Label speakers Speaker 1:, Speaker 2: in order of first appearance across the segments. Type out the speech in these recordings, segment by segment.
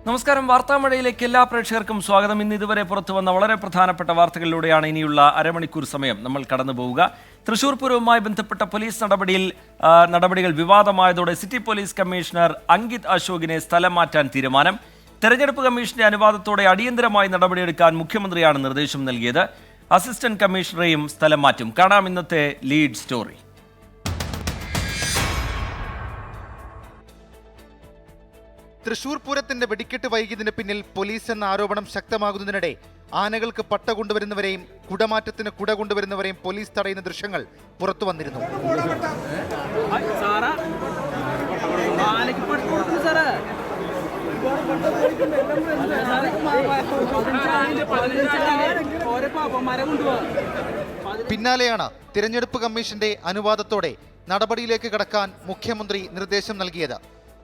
Speaker 1: നമസ്കാരം. വാർത്താമഴയിലേക്ക് എല്ലാ പ്രേക്ഷകർക്കും സ്വാഗതം. ഇന്ന് ഇതുവരെ പുറത്തു വന്ന വളരെ പ്രധാനപ്പെട്ട വാർത്തകളിലൂടെയാണ് ഇനിയുള്ള അരമണിക്കൂർ സമയം നമ്മൾ കടന്നു പോവുക. തൃശൂർ പൂരവുമായി ബന്ധപ്പെട്ട പോലീസ് നടപടികൾ വിവാദമായതോടെ സിറ്റി പോലീസ് കമ്മീഷണർ അങ്കിത് അശോകിനെ സ്ഥലം മാറ്റാൻ തീരുമാനം. തെരഞ്ഞെടുപ്പ് കമ്മീഷന്റെ അനുവാദത്തോടെ അടിയന്തരമായി നടപടിയെടുക്കാൻ മുഖ്യമന്ത്രിയാണ് നിർദ്ദേശം നൽകിയത്. അസിസ്റ്റന്റ് കമ്മീഷണറെയും സ്ഥലം മാറ്റും. കാണാം ഇന്നത്തെ ലീഡ് സ്റ്റോറി.
Speaker 2: തൃശൂർ പൂരത്തിന്റെ വെടിക്കെട്ട് വൈകിയതിന് പിന്നിൽ പോലീസ് എന്ന ആരോപണം ശക്തമാകുന്നതിനിടെ ആനകൾക്ക് പട്ട കൊണ്ടുവരുന്നവരെയും കുടമാറ്റത്തിന് കുട കൊണ്ടുവരുന്നവരെയും പോലീസ് തടയുന്ന ദൃശ്യങ്ങൾ പുറത്തു വന്നിരുന്നു. പിന്നാലെയാണ് തിരഞ്ഞെടുപ്പ് കമ്മീഷന്റെ അനുവാദത്തോടെ നടപടിയിലേക്ക് കടക്കാൻ മുഖ്യമന്ത്രി നിർദ്ദേശം നൽകിയത്.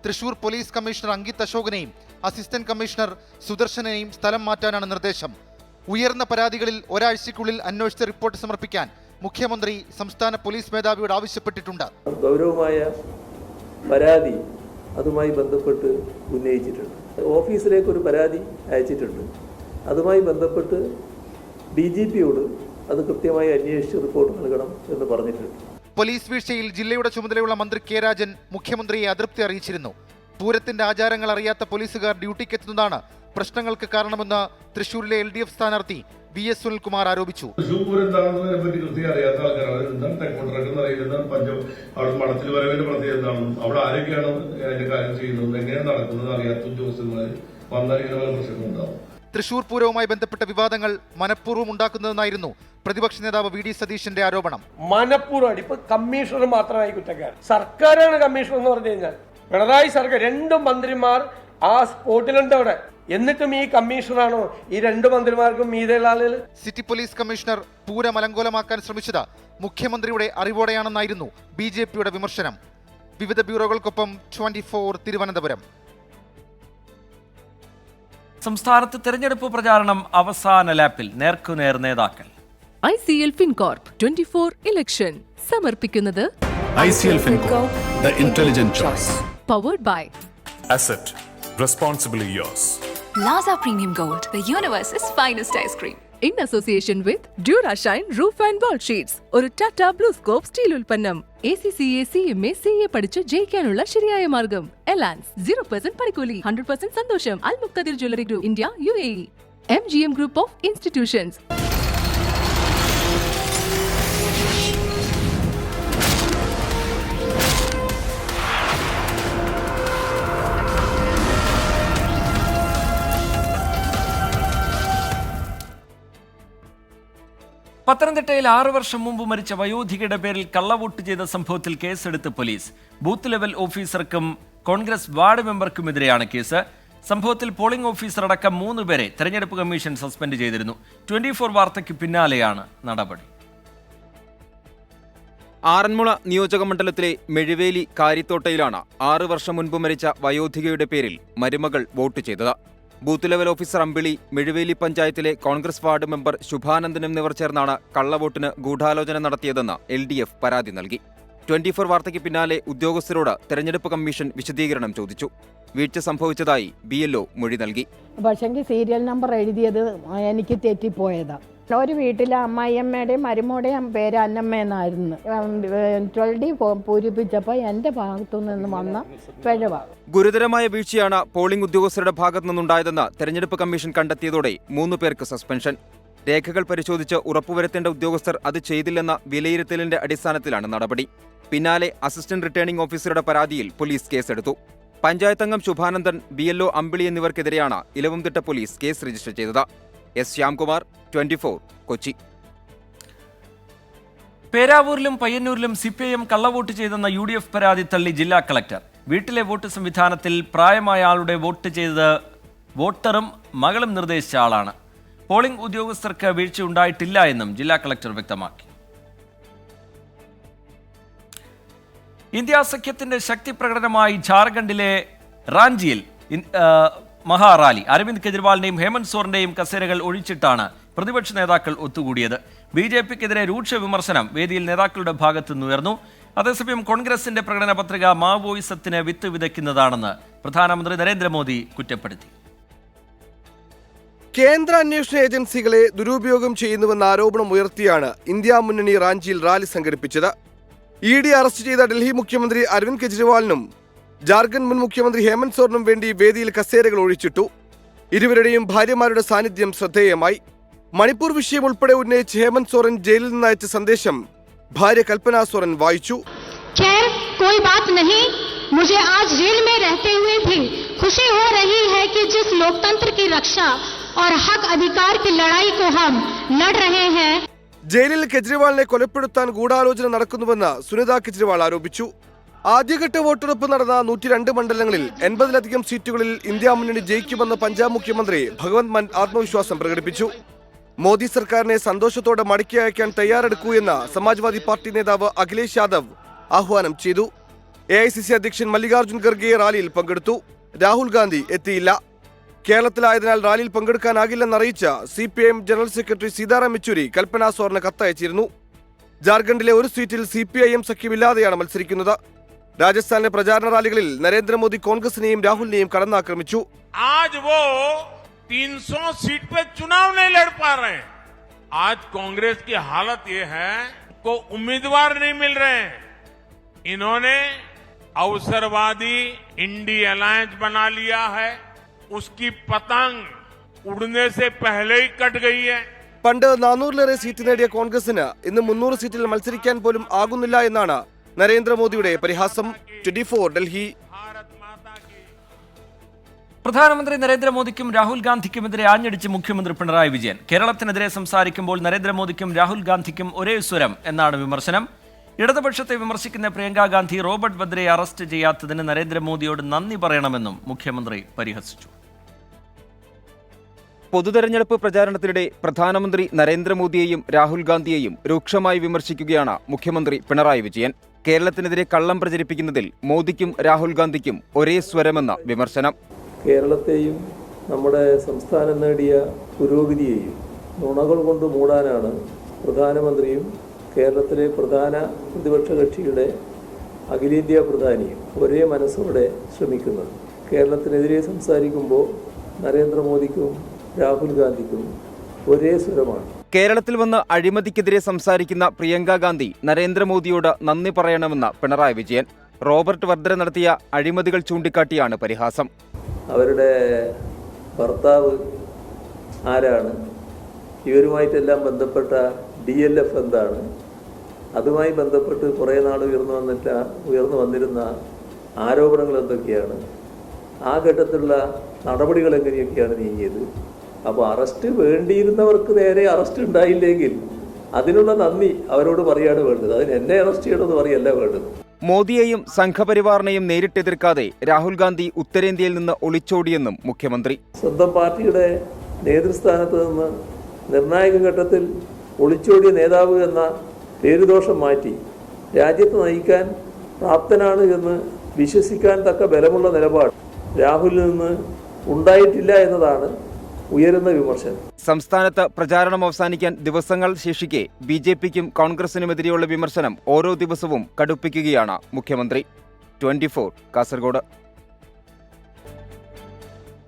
Speaker 2: തൃശൂർ പോലീസ് കമ്മീഷണർ അങ്കിത് അശോകിനെയും അസിസ്റ്റന്റ് കമ്മീഷണർ സുദർശനെയും സ്ഥലം മാറ്റാനാണ് നിർദ്ദേശം. ഉയർന്ന പരാതികളിൽ ഒരാഴ്ചയ്ക്കുള്ളിൽ അന്വേഷിച്ച റിപ്പോർട്ട് സമർപ്പിക്കാൻ മുഖ്യമന്ത്രി സംസ്ഥാന പോലീസ് മേധാവിയോട് ആവശ്യപ്പെട്ടിട്ടുണ്ട്.
Speaker 3: ഗൗരവമായ പരാതി അതുമായി ബന്ധപ്പെട്ട് ഉന്നയിച്ചിട്ടുണ്ട്. ഓഫീസിലേക്ക് ഒരു പരാതി അയച്ചിട്ടുണ്ട്. അതുമായി ബന്ധപ്പെട്ട് DGPയോട് അത് കൃത്യമായി അന്വേഷിച്ച് റിപ്പോർട്ട് നൽകണം എന്ന് പറഞ്ഞിട്ടുണ്ട്.
Speaker 2: പോലീസ് വീഴ്ചയിൽ ജില്ലയുടെ ചുമതലയുള്ള മന്ത്രി കെ രാജൻ മുഖ്യമന്ത്രിയെ അതൃപ്തി അറിയിച്ചിരുന്നു. പൂരത്തിന്റെ ആചാരങ്ങൾ അറിയാത്ത പോലീസുകാർ ഡ്യൂട്ടിക്കെത്തുന്നതാണ് പ്രശ്നങ്ങൾക്ക് കാരണമെന്ന് തൃശൂരിലെ LDF സ്ഥാനാർത്ഥി VS സുനിൽകുമാർ ആരോപിച്ചു. തൃശൂർ പൂരവുമായി ബന്ധപ്പെട്ട വിവാദങ്ങൾ മനഃപൂർവ്വം ഉണ്ടാക്കുന്നതെന്നായിരുന്നു പ്രതിപക്ഷ നേതാവ് VD സതീശന്റെ ആരോപണം.
Speaker 4: മനഃപൂർവ്വം ഇപ്പൊ കമ്മീഷണർ മാത്രമായി കുറ്റക്കാരൻ, സർക്കാരാണ് കമ്മീഷണർ എന്ന് പറഞ്ഞു കഴിഞ്ഞാൽ. പിണറായി സർക്കാർ 2 മന്ത്രിമാർ ആ സ്പോട്ടിലുണ്ട് അവിടെ. എന്നിട്ടും ഈ കമ്മീഷണറാണോ ഈ 2 മന്ത്രിമാർക്കും മീതെയുള്ള ആളുകൾ?
Speaker 2: സിറ്റി പോലീസ് കമ്മീഷണർ പൂരം അലങ്കോലമാക്കാൻ ശ്രമിച്ചത് മുഖ്യമന്ത്രിയുടെ അറിവോടെയാണെന്നായിരുന്നു BJPയുടെ വിമർശനം. വിവിധ ബ്യൂറോകൾക്കൊപ്പം 24 തിരുവനന്തപുരം.
Speaker 1: സംസ്ഥാനത്ത് തെരഞ്ഞെടുപ്പ് പ്രചാരണം അവസാന ലാപ്പിൽ. നേർക്കുനേർ നേതാക്കൾ.
Speaker 5: ICL FinCorp 24 ഇലക്ഷൻ സമർപ്പിക്കുന്നത്
Speaker 6: ICL FinCorp, the intelligent choice.
Speaker 5: Powered by
Speaker 6: Asset, responsibly yours.
Speaker 7: Plaza Premium Gold, the universe's finest ice cream.
Speaker 5: in association with Durashine Roof and Wall Sheets. ഒരു ടാറ്റ ബ്ലൂ സ്കോപ്പ് സ്റ്റീൽ ഉൽപ്പന്നം. ACCA CMA CA പഠിച്ച് ജയിക്കാനുള്ള ശരിയായ മാർഗം. എലാൻസ് 0% പണിക്കൂലി, 100% സന്തോഷം. Al Muqtadir jewellery group India UAE. MGM group of institutions.
Speaker 1: പത്തനംതിട്ടയിൽ 6 വർഷം മുമ്പ് മരിച്ച വയോധികയുടെ പേരിൽ കള്ളവോട്ട് ചെയ്ത സംഭവത്തിൽ കേസെടുത്ത് പോലീസ്. ബൂത്ത് ലെവൽ ഓഫീസർക്കും കോൺഗ്രസ് വാർഡ് മെമ്പർക്കുമെതിരെയാണ് കേസ്. സംഭവത്തിൽ പോളിംഗ് ഓഫീസർ അടക്കം 3 പേരെ തെരഞ്ഞെടുപ്പ് കമ്മീഷൻ സസ്പെൻഡ് ചെയ്തിരുന്നു. 24 വാർത്തയ്ക്ക് പിന്നാലെയാണ് നടപടി.
Speaker 8: ആറന്മുള നിയോജകമണ്ഡലത്തിലെ മെഴുവേലി കാരിത്തോട്ടയിലാണ് 6 വർഷം മുൻപ് മരിച്ച വയോധികയുടെ പേരിൽ മരുമകൾ വോട്ട് ചെയ്തത്. ബൂത്ത് ലെവൽ ഓഫീസർ അമ്പിളി, മെഴുവേലി പഞ്ചായത്തിലെ കോൺഗ്രസ് വാർഡ് മെമ്പർ ശുഭാനന്ദൻ എന്നിവർ ചേർന്നാണ് കള്ളവോട്ടിന് ഗൂഢാലോചന നടത്തിയതെന്ന് LDF പരാതി നൽകി. 24 വാർത്തയ്ക്ക് പിന്നാലെ ഉദ്യോഗസ്ഥരോട് തെരഞ്ഞെടുപ്പ് കമ്മീഷൻ വിശദീകരണം ചോദിച്ചു. വീഴ്ച സംഭവിച്ചതായി BLO മൊഴി നൽകി.
Speaker 9: പക്ഷെങ്കിൽ സീരിയൽ നമ്പർ എഴുതിയത് എനിക്ക് തെറ്റിപ്പോയതാ. ഒരു വീട്ടിലെ അമ്മായിയമ്മയുടെയും മരുമോടെയും പേര് അന്നമ്മയെന്നായിരുന്നു. 12 പൂരിപ്പിച്ചപ്പോൾ എൻ്റെ ഭാഗത്തു നിന്ന് വന്ന പിഴവ.
Speaker 8: ഗുരുതരമായ വീഴ്ചയാണ് പോളിംഗ് ഉദ്യോഗസ്ഥരുടെ ഭാഗത്തു നിന്നുണ്ടായതെന്ന് തെരഞ്ഞെടുപ്പ് കമ്മീഷൻ കണ്ടെത്തിയതോടെ 3 പേർക്ക് സസ്പെൻഷൻ. രേഖകൾ പരിശോധിച്ച് ഉറപ്പുവരുത്തേണ്ട ഉദ്യോഗസ്ഥർ അത് ചെയ്തില്ലെന്ന വിലയിരുത്തലിന്റെ അടിസ്ഥാനത്തിലാണ് നടപടി. പിന്നാലെ അസിസ്റ്റന്റ് റിട്ടേണിംഗ് ഓഫീസറുടെ പരാതിയിൽ പോലീസ് കേസെടുത്തു. പഞ്ചായത്ത് അംഗം ശുഭാനന്ദൻ, BLO അമ്പിളി എന്നിവർക്കെതിരെയാണ് ഇലവുംതിട്ട പോലീസ് കേസ് രജിസ്റ്റർ ചെയ്തത്. S. ശ്യാംകുമാർ, 24, കൊച്ചി.
Speaker 1: പേരാവൂരിലും പയ്യന്നൂരിലും CPIM കള്ളവോട്ട് ചെയ്തെന്ന UDF പരാതി തള്ളി ജില്ലാ കളക്ടർ. വീട്ടിലെ വോട്ട് സംവിധാനത്തിൽ പ്രായമായ ആളുടെ വോട്ട് ചെയ്തത് വോട്ടറും മകളും നിർദ്ദേശിച്ച ആളാണ്. പോളിംഗ് ഉദ്യോഗസ്ഥർക്ക് വീഴ്ച ഉണ്ടായിട്ടില്ല എന്നും ജില്ലാ കളക്ടർ വ്യക്തമാക്കി. ഇന്ത്യ സഖ്യത്തിന്റെ ശക്തി പ്രകടനമായി ജാർഖണ്ഡിലെ റാഞ്ചിയിൽ മഹാറാലി. അരവിന്ദ് കെജ്രിവാളിന്റെയും ഹേമന്ത് സോറന്റെയും കസേരകൾ ഒഴിച്ചിട്ടാണ് പ്രതിപക്ഷ നേതാക്കൾ ഒത്തുകൂടിയത്. BJPക്കെതിരെ രൂക്ഷ വിമർശനം വേദിയിൽ നേതാക്കളുടെ ഭാഗത്തുനിന്നുയർന്നു. അതേസമയം കോൺഗ്രസിന്റെ പ്രകടന പത്രിക മാവോയിസത്തിന് വിത്ത് വിതയ്ക്കുന്നതാണെന്ന് പ്രധാനമന്ത്രി നരേന്ദ്രമോദി കുറ്റപ്പെടുത്തി.
Speaker 10: കേന്ദ്ര അന്വേഷണ ഏജൻസികളെ ദുരുപയോഗം ചെയ്യുന്നുവെന്ന ആരോപണം ഉയർത്തിയാണ് ഇന്ത്യ മുന്നണി റാഞ്ചിയിൽ റാലി സംഘടിപ്പിച്ചത്. ED അറസ്റ്റ് ചെയ്ത ഡൽഹി മുഖ്യമന്ത്രി അരവിന്ദ് കെജ്രിവാളിനും ജാർഖണ്ഡ് മുൻ മുഖ്യമന്ത്രി ഹേമന്ത് സോറനും വേണ്ടി വേദിയിൽ കസേരകൾ ഒഴിച്ചിട്ടു. ഇരുവരുടെയും ഭാര്യമാരുടെ സാന്നിധ്യം ശ്രദ്ധേയമായി. മണിപ്പൂർ വിഷയം ഉൾപ്പെടെ ഉന്നയിച്ച് ഹേമന്ത് സോറൻ ജയിലിൽ നിന്ന് അയച്ച സന്ദേശം ഭാര്യ കൽപ്പന സോറൻ വായിച്ചു.
Speaker 11: खैर कोई बात नहीं, मुझे आज जेल में रहते हुए भी खुशी हो रही है कि जिस लोकतंत्र की रक्षा और हक अधिकार की लड़ाई को हम लड़ रहे हैं.
Speaker 10: ജയിലിൽ കെജ്രിവാളിനെ കൊലപ്പെടുത്താൻ ഗൂഢാലോചന നടക്കുന്നുവെന്ന് സുനിത കെജ്രിവാൾ ആരോപിച്ചു. ആദ്യഘട്ട വോട്ടെടുപ്പ് നടന്ന 102 മണ്ഡലങ്ങളിൽ 80-ലധികം സീറ്റുകളിൽ ഇന്ത്യ മുന്നണി ജയിക്കുമെന്ന് പഞ്ചാബ് മുഖ്യമന്ത്രി ഭഗവന്ത് മാൻ ആത്മവിശ്വാസം പ്രകടിപ്പിച്ചു. മോദി സർക്കാരിനെ സന്തോഷത്തോടെ മടക്കി അയക്കാൻ തയ്യാറെടുക്കൂ എന്ന് സമാജ്വാദി പാർട്ടി നേതാവ് അഖിലേഷ് യാദവ് ആഹ്വാനം ചെയ്തു. AICC അധ്യക്ഷൻ മല്ലികാർജ്ജുൻ ഖർഗെ റാലിയിൽ പങ്കെടുത്തു. രാഹുൽ ഗാന്ധി എത്തിയില്ല. കേരളത്തിലായതിനാൽ റാലിയിൽ പങ്കെടുക്കാനാകില്ലെന്നറിയിച്ച CPIM general secretary Sitaram Yechury Kalpana സോറിന് കത്തയച്ചിരുന്നു. ജാർഖണ്ഡിലെ ഒരു സീറ്റിൽ CPIM സഖ്യമില്ലാതെയാണ് മത്സരിക്കുന്നത്. രാജസ്ഥാനിലെ പ്രചാരണ റാലികളിൽ നരേന്ദ്രമോദി കോൺഗ്രസിനെയും രാഹുലിനെയും കടന്നാക്രമിച്ചു.
Speaker 12: आज वो 300 सीट पे चुनाव नहीं लड़ पा रहे हैं. आज कांग्रेस की हालत ये है को उम्मीदवार नहीं मिल रहे हैं. इन्होंने अवसरवादी इंडी अलायंस बना लिया है. उसकी पतंग उड़ने से पहले ही कट गई है.
Speaker 10: പണ്ട് 400-ലേറെ സീറ്റ് നേടിയ കോൺഗ്രസിന് ഇന്ന് 300 സീറ്റിൽ മത്സരിക്കാൻ പോലും ആകുന്നില്ല എന്നാണ് നരേന്ദ്രമോദിയുടെ പരിഹാസം. 24 ഡൽഹി.
Speaker 1: പ്രധാനമന്ത്രി നരേന്ദ്രമോദിക്കും രാഹുൽ ഗാന്ധിക്കുമെതിരെ ആഞ്ഞടിച്ച് മുഖ്യമന്ത്രി പിണറായി വിജയൻ. കേരളത്തിനെതിരെ സംസാരിക്കുമ്പോൾ നരേന്ദ്രമോദിക്കും രാഹുൽ ഗാന്ധിക്കും ഒരേ സ്വരം എന്നാണ് വിമർശനം. ഇടതുപക്ഷത്തെ വിമർശിക്കുന്ന പ്രിയങ്ക ഗാന്ധി റോബർട്ട് വദ്രയെ അറസ്റ്റ് ചെയ്യാത്തതിന് നരേന്ദ്രമോദിയോട് നന്ദി പറയണമെന്നും മുഖ്യമന്ത്രി പരിഹസിച്ചു.
Speaker 8: പൊതുതെരഞ്ഞെടുപ്പ് പ്രചാരണത്തിനിടെ പ്രധാനമന്ത്രി നരേന്ദ്രമോദിയെയും രാഹുൽ ഗാന്ധിയെയും രൂക്ഷമായി വിമർശിക്കുകയാണ് മുഖ്യമന്ത്രി പിണറായി വിജയൻ. കേരളത്തിനെതിരെ കള്ളം പ്രചരിപ്പിക്കുന്നതിൽ മോദിക്കും രാഹുൽ ഗാന്ധിക്കും ഒരേ സ്വരമെന്ന വിമർശനം.
Speaker 3: കേരളത്തെയും നമ്മുടെ സംസ്ഥാനം നേടിയ പുരോഗതിയെയും നുണകൾ കൊണ്ട് മൂടാനാണ് പ്രധാനമന്ത്രിയും കേരളത്തിലെ പ്രധാന പ്രതിപക്ഷ കക്ഷിയുടെ അഖിലേന്ത്യാ പ്രധാനിയും ഒരേ മനസ്സോടെ ശ്രമിക്കുന്നത്. കേരളത്തിനെതിരെ സംസാരിക്കുമ്പോൾ നരേന്ദ്രമോദിക്കും രാഹുൽ ഗാന്ധിക്കും ഒരേ സ്വരമാണ്.
Speaker 8: കേരളത്തിൽ വന്ന് അഴിമതിക്കെതിരെ സംസാരിക്കുന്ന പ്രിയങ്ക ഗാന്ധി നരേന്ദ്രമോദിയോട് നന്ദി പറയണമെന്ന പിണറായി വിജയൻ. റോബർട്ട് വദ്ര നടത്തിയ അഴിമതികൾ ചൂണ്ടിക്കാട്ടിയാണ് പരിഹാസം.
Speaker 3: അവരുടെ ഭർത്താവ് ആരാണ്, ഇവരുമായിട്ടെല്ലാം ബന്ധപ്പെട്ട DLF എന്താണ്, അതുമായി ബന്ധപ്പെട്ട് കുറേ നാൾ ഉയർന്നു വന്നിരുന്ന ആരോപണങ്ങൾ എന്തൊക്കെയാണ്, ആ ഘട്ടത്തിലുള്ള നടപടികൾ എങ്ങനെയൊക്കെയാണ് നീങ്ങിയത്. അപ്പോൾ അറസ്റ്റ് വേണ്ടിയിരുന്നവർക്ക് നേരെ അറസ്റ്റ് ഉണ്ടായില്ലെങ്കിൽ അതിനുള്ള നന്ദി അവരോട് പറയാണ് വേണ്ടത്. അതിന് എന്നെ അറസ്റ്റ് ചെയ്യണമെന്ന് പറയല്ല വേണ്ടത്.
Speaker 8: മോദിയെയും സംഘപരിവാറിനെയും നേരിട്ടെതിർക്കാതെ രാഹുൽ ഗാന്ധി ഉത്തരേന്ത്യയിൽ നിന്ന് ഒളിച്ചോടിയെന്നും മുഖ്യമന്ത്രി.
Speaker 3: സ്വന്തം പാർട്ടിയുടെ നേതൃസ്ഥാനത്ത് നിന്ന് നിർണായക ഘട്ടത്തിൽ ഒളിച്ചോടിയ നേതാവ് എന്ന പേരുദോഷം മാറ്റി രാജ്യത്തെ നയിക്കാൻ പ്രാപ്തനാണ് എന്ന് വിശ്വസിക്കാൻ തക്ക ബലമുള്ള നിലപാട് രാഹുലിൽ നിന്ന് ഉണ്ടായിട്ടില്ല എന്നതാണ് ഉയരുന്ന വിമർശനം.
Speaker 8: സംസ്ഥാനത്ത് പ്രചാരണം അവസാനിക്കാൻ ദിവസങ്ങൾ ശേഷിക്കെ BJPക്കും കോൺഗ്രസിനുമെതിരെയുള്ള വിമർശനം ഓരോ ദിവസവും കടുപ്പിക്കുകയാണ് മുഖ്യമന്ത്രി. 24 കാസർഗോഡ്.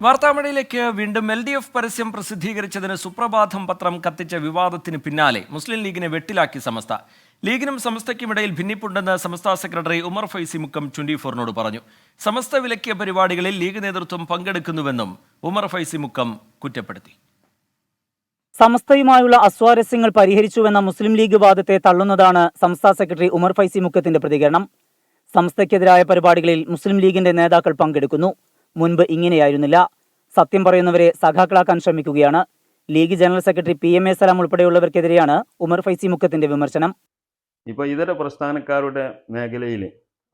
Speaker 1: വാർത്താമഴയിലേക്ക് വീണ്ടും LDF പരസ്യം പ്രസിദ്ധീകരിച്ചതിന് സുപ്രഭാതം പത്രം കത്തിച്ച വിവാദത്തിന് പിന്നാലെ മുസ്ലിം ലീഗിനെ വെട്ടിലാക്കി സമസ്ത. ലീഗിനും സമസ്തയ്ക്കുമിടയിൽ ഭിന്നിപ്പുണ്ടെന്ന് സമസ്ത സെക്രട്ടറി ഉമർ ഫൈസി മുക്കം 24നോട് പറഞ്ഞു. സമസ്ത വിലക്കിയ പരിപാടികളിൽ ലീഗ് നേതൃത്വം പങ്കെടുക്കുന്നുവെന്നും ഉമർ ഫൈസി മുക്കം കുറ്റപ്പെടുത്തി.
Speaker 13: സമസ്തയുമായുള്ള അസ്വാരസ്യങ്ങൾ പരിഹരിച്ചുവെന്ന മുസ്ലിം ലീഗ് വാദത്തെ തള്ളുന്നതാണ് സംസ്ഥാന സെക്രട്ടറി ഉമർ ഫൈസി മുക്കത്തിന്റെ പ്രതികരണം. സമസ്തയ്ക്കെതിരായ പരിപാടികളിൽ മുസ്ലിം ലീഗിന്റെ നേതാക്കൾ പങ്കെടുക്കുന്നു. മുൻപ് ഇങ്ങനെയായിരുന്നില്ല. സത്യം പറയുന്നവരെ സഖാക്കളാക്കാൻ ശ്രമിക്കുകയാണ്. ലീഗ് ജനറൽ സെക്രട്ടറി PMA സലാം ഉൾപ്പെടെയുള്ളവർക്കെതിരെയാണ് ഉമർ ഫൈസി മുക്കത്തിന്റെ വിമർശനം.
Speaker 14: ഇപ്പോൾ ഇതര പ്രസ്ഥാനക്കാരുടെ മേഖലയിൽ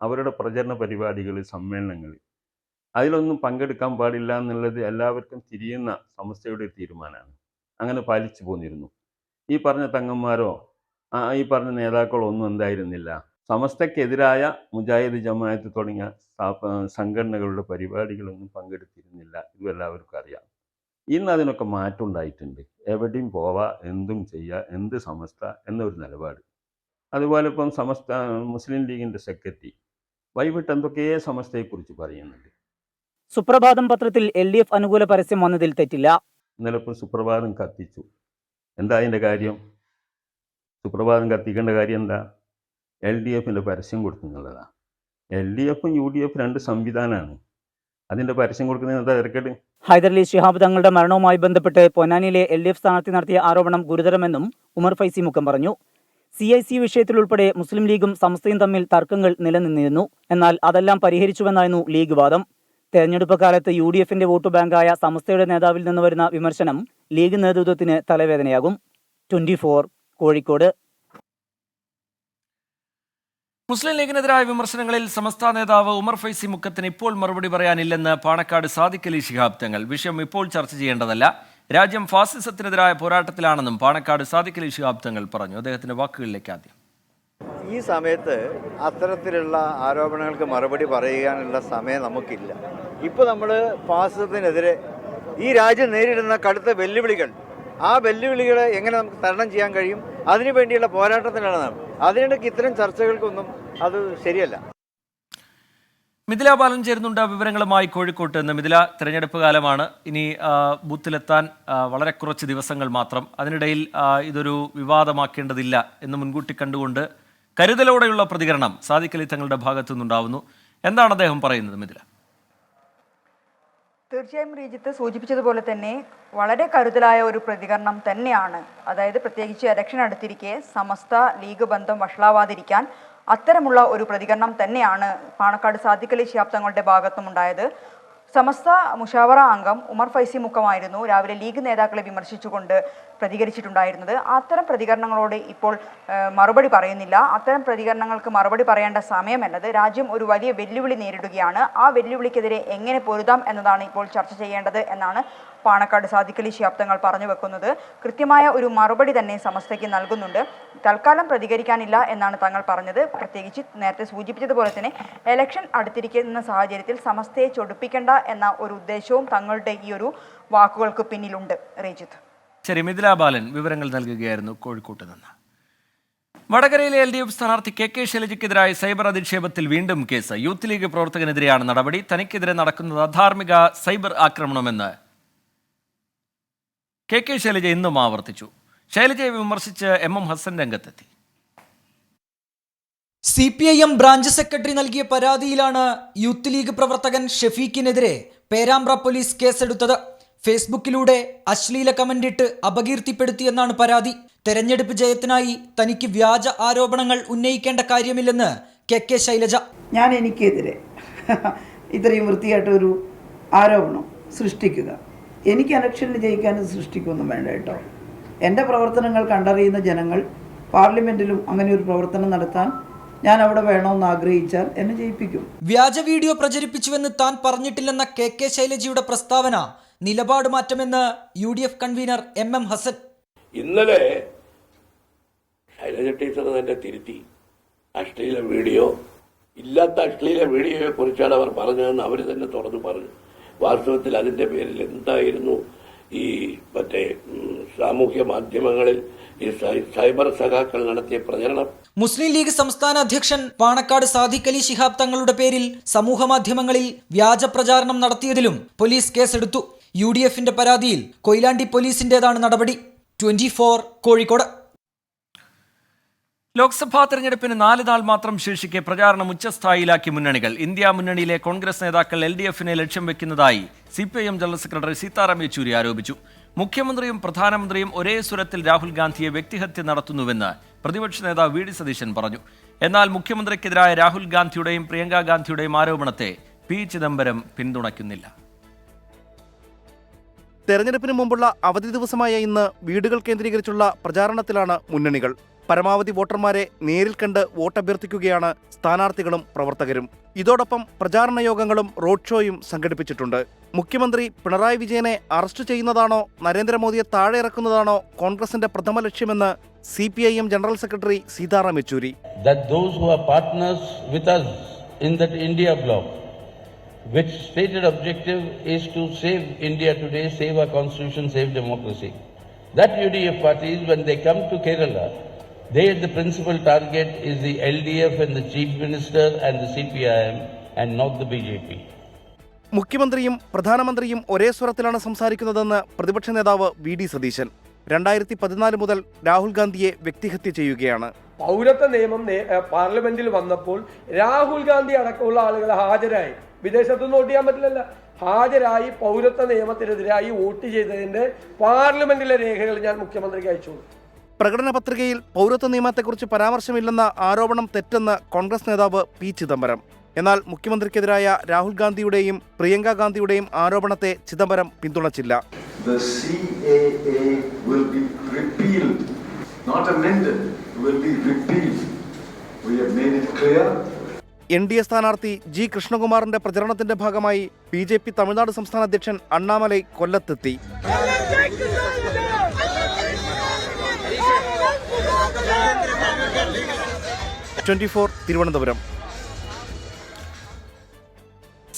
Speaker 14: അവരുടെ പ്രചരണ പരിപാടികൾ, സമ്മേളനങ്ങൾ, അതിലൊന്നും പങ്കെടുക്കാൻ പാടില്ല എന്നുള്ളത് എല്ലാവർക്കും തിരിയുന്ന സമസ്തയുടെ തീരുമാനമാണ്. അങ്ങനെ പാലിച്ചു പോന്നിരുന്നു. ഈ പറഞ്ഞ തങ്ങന്മാരോ ഈ പറഞ്ഞ നേതാക്കളോ ഒന്നും എന്തായിരുന്നില്ല. സമസ്തക്കെതിരായ മുജാഹിദ് ജമാഅത്ത് തുടങ്ങിയ സംഘടനകളുടെ പരിപാടികളൊന്നും പങ്കെടുത്തിരുന്നില്ല. ഇതും എല്ലാവർക്കും അറിയാം. ഇന്ന് അതിനൊക്കെ മാറ്റം ഉണ്ടായിട്ടുണ്ട്. എവിടെയും പോവാ, എന്തും ചെയ്യുക, എന്ത് സമസ്ത എന്നൊരു നിലപാട്. അതുപോലെ ഇപ്പം മുസ്ലിം ലീഗിൻ്റെ സെക്രട്ടറി വൈകിട്ട് എന്തൊക്കെയേ സമസ്തയെക്കുറിച്ച് പറയുന്നുണ്ട്.
Speaker 13: സുപ്രഭാതം പത്രത്തിൽ LDF അനുകൂല പരസ്യം വന്നതിൽ തെറ്റില്ല.
Speaker 14: ഇന്നലെ ഇപ്പോൾ സുപ്രഭാതം കത്തിച്ചു. എന്താ അതിൻ്റെ കാര്യം? സുപ്രഭാതം കത്തിക്കേണ്ട കാര്യം എന്താ? LDFിൻ്റെ പരസ്യം കൊടുത്തു എന്നുള്ളതാണ്. LDFും UDF രണ്ട് സംവിധാനമാണ്. അതിൻ്റെ പരസ്യം കൊടുക്കുന്നത് എന്താ തിരക്കേട്?
Speaker 13: ഹൈദരലി ശിഹാബ് തങ്ങളുടെ മരണവുമായി ബന്ധപ്പെട്ട് പൊന്നാനിയിലെ LDF സ്ഥാനാർത്ഥി നടത്തിയ ആരോപണം ഗുരുതരമെന്നും ഉമർ ഫൈസി മുക്കം പറഞ്ഞു. CIC വിഷയത്തിൽ ഉൾപ്പെടെ മുസ്ലിം ലീഗും സമസ്തയും തമ്മിൽ തർക്കങ്ങൾ നിലനിന്നിരുന്നു. എന്നാൽ അതെല്ലാം പരിഹരിച്ചുവെന്നായിരുന്നു ലീഗ് വാദം. തെരഞ്ഞെടുപ്പ് കാലത്ത് UDFന്റെ വോട്ട് ബാങ്കായ സമസ്തയുടെ നേതാവിൽ നിന്ന് വരുന്ന വിമർശനം ലീഗ് നേതൃത്വത്തിന് തലവേദനയാകും. 24 കോഴിക്കോട്.
Speaker 1: മുസ്ലിം ലീഗിനെതിരായ വിമർശനങ്ങളിൽ സമസ്ത നേതാവ് ഉമർ ഫൈസി മുക്കത്തിന് ഇപ്പോൾ മറുപടി പറയാനില്ലെന്ന് പാണക്കാട് സാദിഖ് അലി ശിഹാബ് തങ്ങൾ. വിഷയം ഇപ്പോൾ ചർച്ച ചെയ്യേണ്ടതല്ല, രാജ്യം ഫാസിസത്തിനെതിരായ പോരാട്ടത്തിലാണെന്നും പാണക്കാട് സാദിഖ് അലി ശിഹാബ് തങ്ങൾ പറഞ്ഞു. അദ്ദേഹത്തിന്റെ വാക്കുകളിലേക്ക് ആദ്യം.
Speaker 15: ഈ സമയത്ത് അത്തരത്തിലുള്ള ആരോപണങ്ങൾക്ക് മറുപടി പറയാനുള്ള സമയം നമുക്കില്ല. ഇപ്പോൾ നമ്മൾ ഫാസിസത്തിനെതിരെ ഈ രാജ്യം നേരിടുന്ന കടുത്ത വെല്ലുവിളികൾ, ആ വെല്ലുവിളികളെ എങ്ങനെ നമുക്ക് തരണം ചെയ്യാൻ കഴിയും, അതിനു വേണ്ടിയുള്ള പോരാട്ടത്തിലാണ് നാം. അതിനിടയ്ക്ക് ഇത്തരം ചർച്ചകൾക്കൊന്നും അത് ശരിയല്ല.
Speaker 1: മിഥില ബാലൻ ചേരുന്നുണ്ട് വിവരങ്ങളുമായി കോഴിക്കോട്ട് നിന്ന്. മിഥില, തെരഞ്ഞെടുപ്പ് കാലമാണ്. ഇനി ബൂത്തിലെത്താൻ വളരെ കുറച്ച് ദിവസങ്ങൾ മാത്രം. അതിനിടയിൽ ഇതൊരു വിവാദമാക്കേണ്ടതില്ല എന്ന് മുൻകൂട്ടി കണ്ടുകൊണ്ട് കരുതലോടെയുള്ള പ്രതികരണം സാദിഖ് അലി തങ്ങളുടെ ഭാഗത്തു നിന്നുണ്ടാവുന്നു. എന്താണ് അദ്ദേഹം പറയുന്നത് മിഥില?
Speaker 16: തീർച്ചയായും റീജിത്ത് സൂചിപ്പിച്ചതുപോലെ തന്നെ വളരെ കരുതലായ ഒരു പ്രതികരണം തന്നെയാണ്. അതായത് പ്രത്യേകിച്ച് ഇലക്ഷൻ അടുത്തിരിക്കെ സമസ്ത ലീഗ് ബന്ധം വഷളാവാതിരിക്കാൻ അത്തരമുള്ള ഒരു പ്രതികരണം തന്നെയാണ് പാണക്കാട് സാദിഖ് അലി ശിഹാബ് തങ്ങളുടെ ഭാഗത്തും ഉണ്ടായത്. സമസ്ത മുഷാവറ അംഗം ഉമർ ഫൈസി മുക്കമായിരുന്നു രാവിലെ ലീഗ് നേതാക്കളെ വിമർശിച്ചുകൊണ്ട് പ്രതികരിച്ചിട്ടുണ്ടായിരുന്നത്. അത്തരം പ്രതികരണങ്ങളോട് ഇപ്പോൾ മറുപടി പറയുന്നില്ല. അത്തരം പ്രതികരണങ്ങൾക്ക് മറുപടി പറയേണ്ട സമയമല്ലത്. രാജ്യം ഒരു വലിയ വെല്ലുവിളി നേരിടുകയാണ്. ആ വെല്ലുവിളിക്കെതിരെ എങ്ങനെ പൊരുതാം എന്നതാണ് ഇപ്പോൾ ചർച്ച ചെയ്യേണ്ടത് എന്നാണ് പാണക്കാട് സാദിഖ് അലി ശിഹാബ് തങ്ങൾ പറഞ്ഞു വെക്കുന്നത്. കൃത്യമായ ഒരു മറുപടി തന്നെ സമസ്തയ്ക്ക് നൽകുന്നുണ്ട്. തൽക്കാലം പ്രതികരിക്കാനില്ല എന്നാണ് തങ്ങൾ പറഞ്ഞത്. പ്രത്യേകിച്ച് നേരത്തെ സൂചിപ്പിച്ചതുപോലെ തന്നെ ഇലക്ഷൻ അടുത്തിരിക്കുന്ന സാഹചര്യത്തിൽ സമസ്തയെ ചൊടിപ്പിക്കേണ്ട എന്ന ഒരു ഉദ്ദേശവും തങ്ങളുടെ ഈ ഒരു വാക്കുകൾക്ക് പിന്നിലുണ്ട്. റീജിത്ത്.
Speaker 1: ശരി, മിഥില ബാലൻ വിവരങ്ങൾ നൽകുകയായിരുന്നു കോഴിക്കോട്ട് നിന്ന്. വടകരയിലെ LDF സ്ഥാനാർത്ഥി KK ശൈലജയ്ക്കെതിരായ സൈബർ അധിക്ഷേപത്തിൽ വീണ്ടും കേസ്. യൂത്ത് ലീഗ് പ്രവർത്തകനെതിരെയാണ് നടപടി. തനിക്കെതിരെ നടക്കുന്നത് അധാർമിക സൈബർ ആക്രമണമെന്ന് KK ശൈലജ ഇന്നും ആവർത്തിച്ചു. ശൈലജയെ വിമർശിച്ച് MM ഹസൻ രംഗത്തെത്തി.
Speaker 17: CPIM ബ്രാഞ്ച് സെക്രട്ടറി നൽകിയ പരാതിയിലാണ് യൂത്ത് ലീഗ് പ്രവർത്തകൻ ഷെഫീഖിനെതിരെ പേരാമ്പ്ര പോലീസ് കേസെടുത്തത്. ഫേസ്ബുക്കിലൂടെ അശ്ലീല കമന്റിട്ട് അപകീർത്തിപ്പെടുത്തിയെന്നാണ് പരാതി. തെരഞ്ഞെടുപ്പ് ജയത്തിനായി തനിക്ക് വ്യാജ ആരോപണങ്ങൾ ഉന്നയിക്കേണ്ട കാര്യമില്ലെന്ന് KK ശൈലജ.
Speaker 18: ഞാൻ എനിക്കെതിരെ ഇത്രയും വൃത്തിയായിട്ടൊരു ആരോപണം സൃഷ്ടിക്കുക, എനിക്ക് ഇലക്ഷനിൽ ജയിക്കാനും സൃഷ്ടിക്കൊന്നും വേണ്ട കേട്ടോ. എൻ്റെ പ്രവർത്തനങ്ങൾ കണ്ടറിയുന്ന ജനങ്ങൾ പാർലമെന്റിലും അങ്ങനെ ഒരു പ്രവർത്തനം നടത്താൻ ഞാൻ അവിടെ വേണമെന്ന് ആഗ്രഹിച്ചാൽ എന്നെ ജയിപ്പിക്കും.
Speaker 17: വ്യാജ വീഡിയോ പ്രചരിപ്പിച്ചുവെന്ന് താൻ പറഞ്ഞിട്ടില്ലെന്ന KK ശൈലജയുടെ പ്രസ്താവന നിലപാട് മാറ്റമെന്ന് UDF കൺവീനർ MM ഹസൻ.
Speaker 19: ഇന്നലെ ശൈലജ ടീച്ചർ തന്നെ തിരുത്തി. അശ്ലീല വീഡിയോ, ഇല്ലാത്ത അശ്ലീല വീഡിയോയെ കുറിച്ചാണ് അവർ പറഞ്ഞതെന്ന് അവർ തന്നെ തുറന്നു പറഞ്ഞു. വാസ്തവത്തിൽ അതിന്റെ പേരിൽ എന്തായിരുന്നു ഈ മറ്റേ സാമൂഹ്യ മാധ്യമങ്ങളിൽ ഈ സൈബർ സഖാക്കൾ നടത്തിയ പ്രചരണം?
Speaker 17: മുസ്ലിം ലീഗ് സംസ്ഥാന അധ്യക്ഷൻ പാണക്കാട് സാദിഖ് അലി ശിഹാബ് തങ്ങളുടെ പേരിൽ സമൂഹ മാധ്യമങ്ങളിൽ വ്യാജ പ്രചാരണം നടത്തിയതിലും പോലീസ് കേസെടുത്തു. UDFന്റെ പരാതിയിൽ കൊയിലാണ്ടി പോലീസിന്റേതാണ് നടപടി. 24 കോഴിക്കോട്.
Speaker 1: ലോക്സഭാ തെരഞ്ഞെടുപ്പിന് 4 നാൾ മാത്രം ശേഷിക്കെ പ്രചാരണം ഉച്ചസ്ഥായിലാക്കി മുന്നണികൾ. ഇന്ത്യ മുന്നണിയിലെ കോൺഗ്രസ് നേതാക്കൾ LDFനെ ലക്ഷ്യം വെക്കുന്നതായി CPIM general secretary Sitaram Yechury ആരോപിച്ചു. മുഖ്യമന്ത്രിയും പ്രധാനമന്ത്രിയും ഒരേ സ്വരത്തിൽ രാഹുൽ ഗാന്ധിയെ വ്യക്തിഹത്യ നടത്തുന്നുവെന്ന് പ്രതിപക്ഷ നേതാവ് VD സതീശൻ പറഞ്ഞു. എന്നാൽ മുഖ്യമന്ത്രിക്കെതിരായ രാഹുൽ ഗാന്ധിയുടെയും പ്രിയങ്ക ഗാന്ധിയുടെയും ആരോപണത്തെ P ചിദംബരം പിന്തുണയ്ക്കുന്നില്ല.
Speaker 10: തെരഞ്ഞെടുപ്പിന് മുമ്പുള്ള അവധി ദിവസമായ ഇന്ന് വീടുകൾ കേന്ദ്രീകരിച്ചുള്ള പ്രചാരണത്തിലാണ് മുന്നണികൾ. പരമാവധി വോട്ടർമാരെ നേരിൽ കണ്ട് വോട്ടഭ്യർത്ഥിക്കുകയാണ് സ്ഥാനാർത്ഥികളും പ്രവർത്തകരും. ഇതോടൊപ്പം പ്രചാരണ യോഗങ്ങളും റോഡ് ഷോയും സംഘടിപ്പിച്ചിട്ടുണ്ട്. മുഖ്യമന്ത്രി പിണറായി വിജയനെ അറസ്റ്റ് ചെയ്യുന്നതാണോ നരേന്ദ്രമോദിയെ താഴെ ഇറക്കുന്നതാണോ കോൺഗ്രസിന്റെ പ്രഥമ ലക്ഷ്യമെന്ന് CPIM general secretary Sitaram Yechury.
Speaker 20: which stated objective is to save India today, save our constitution, save democracy. That UDF parties, when they come to Kerala, the principal target is the LDF and the Chief Minister and the CPIM and not the BJP.
Speaker 10: മുഖ്യമന്ത്രിയും പ്രധാനമന്ത്രിയും ഒരേ സ്വരത്തിലാണ് സംസാരിക്കുന്നതെന്ന് പ്രതിപക്ഷ നേതാവ് VD. Satheesan 2014 മുതൽ രാഹുൽ ഗാന്ധിയെ വ്യക്തിഹത്യ ചെയ്യുകയാണ്.
Speaker 4: പൗരത്വ നിയമം പാർലമെന്റിൽ വന്നപ്പോൾ രാഹുൽ ഗാന്ധി അടക്കമുള്ള ആളുകൾ ഹാജരായി, വിദേശത്തൊന്നും വോട്ട് ചെയ്യാൻ പറ്റില്ലല്ലോ, ഹാജരായി പൗരത്വ നിയമത്തിനെതിരായി വോട്ട് ചെയ്തതിന്റെ പാർലമെന്റിലെ രേഖകൾ ഞാൻ മുഖ്യമന്ത്രിക്ക് അയച്ചു.
Speaker 10: പ്രകടന പത്രികയിൽ പൗരത്വ നിയമത്തെക്കുറിച്ച് പരാമർശമില്ലെന്ന ആരോപണം തെറ്റെന്ന് കോൺഗ്രസ് നേതാവ് പി. ചിദംബരം. എന്നാൽ മുഖ്യമന്ത്രിക്കെതിരായ രാഹുൽ ഗാന്ധിയുടെയും പ്രിയങ്ക ഗാന്ധിയുടെയും ആരോപണത്തെ ചിദംബരം പിന്തുണച്ചില്ല. NDA സ്ഥാനാർത്ഥി ജി കൃഷ്ണകുമാറിന്റെ പ്രചരണത്തിന്റെ ഭാഗമായി BJP തമിഴ്നാട് സംസ്ഥാന അധ്യക്ഷൻ അണ്ണാമലൈ കൊല്ലത്തെത്തി. തിരുവനന്തപുരം.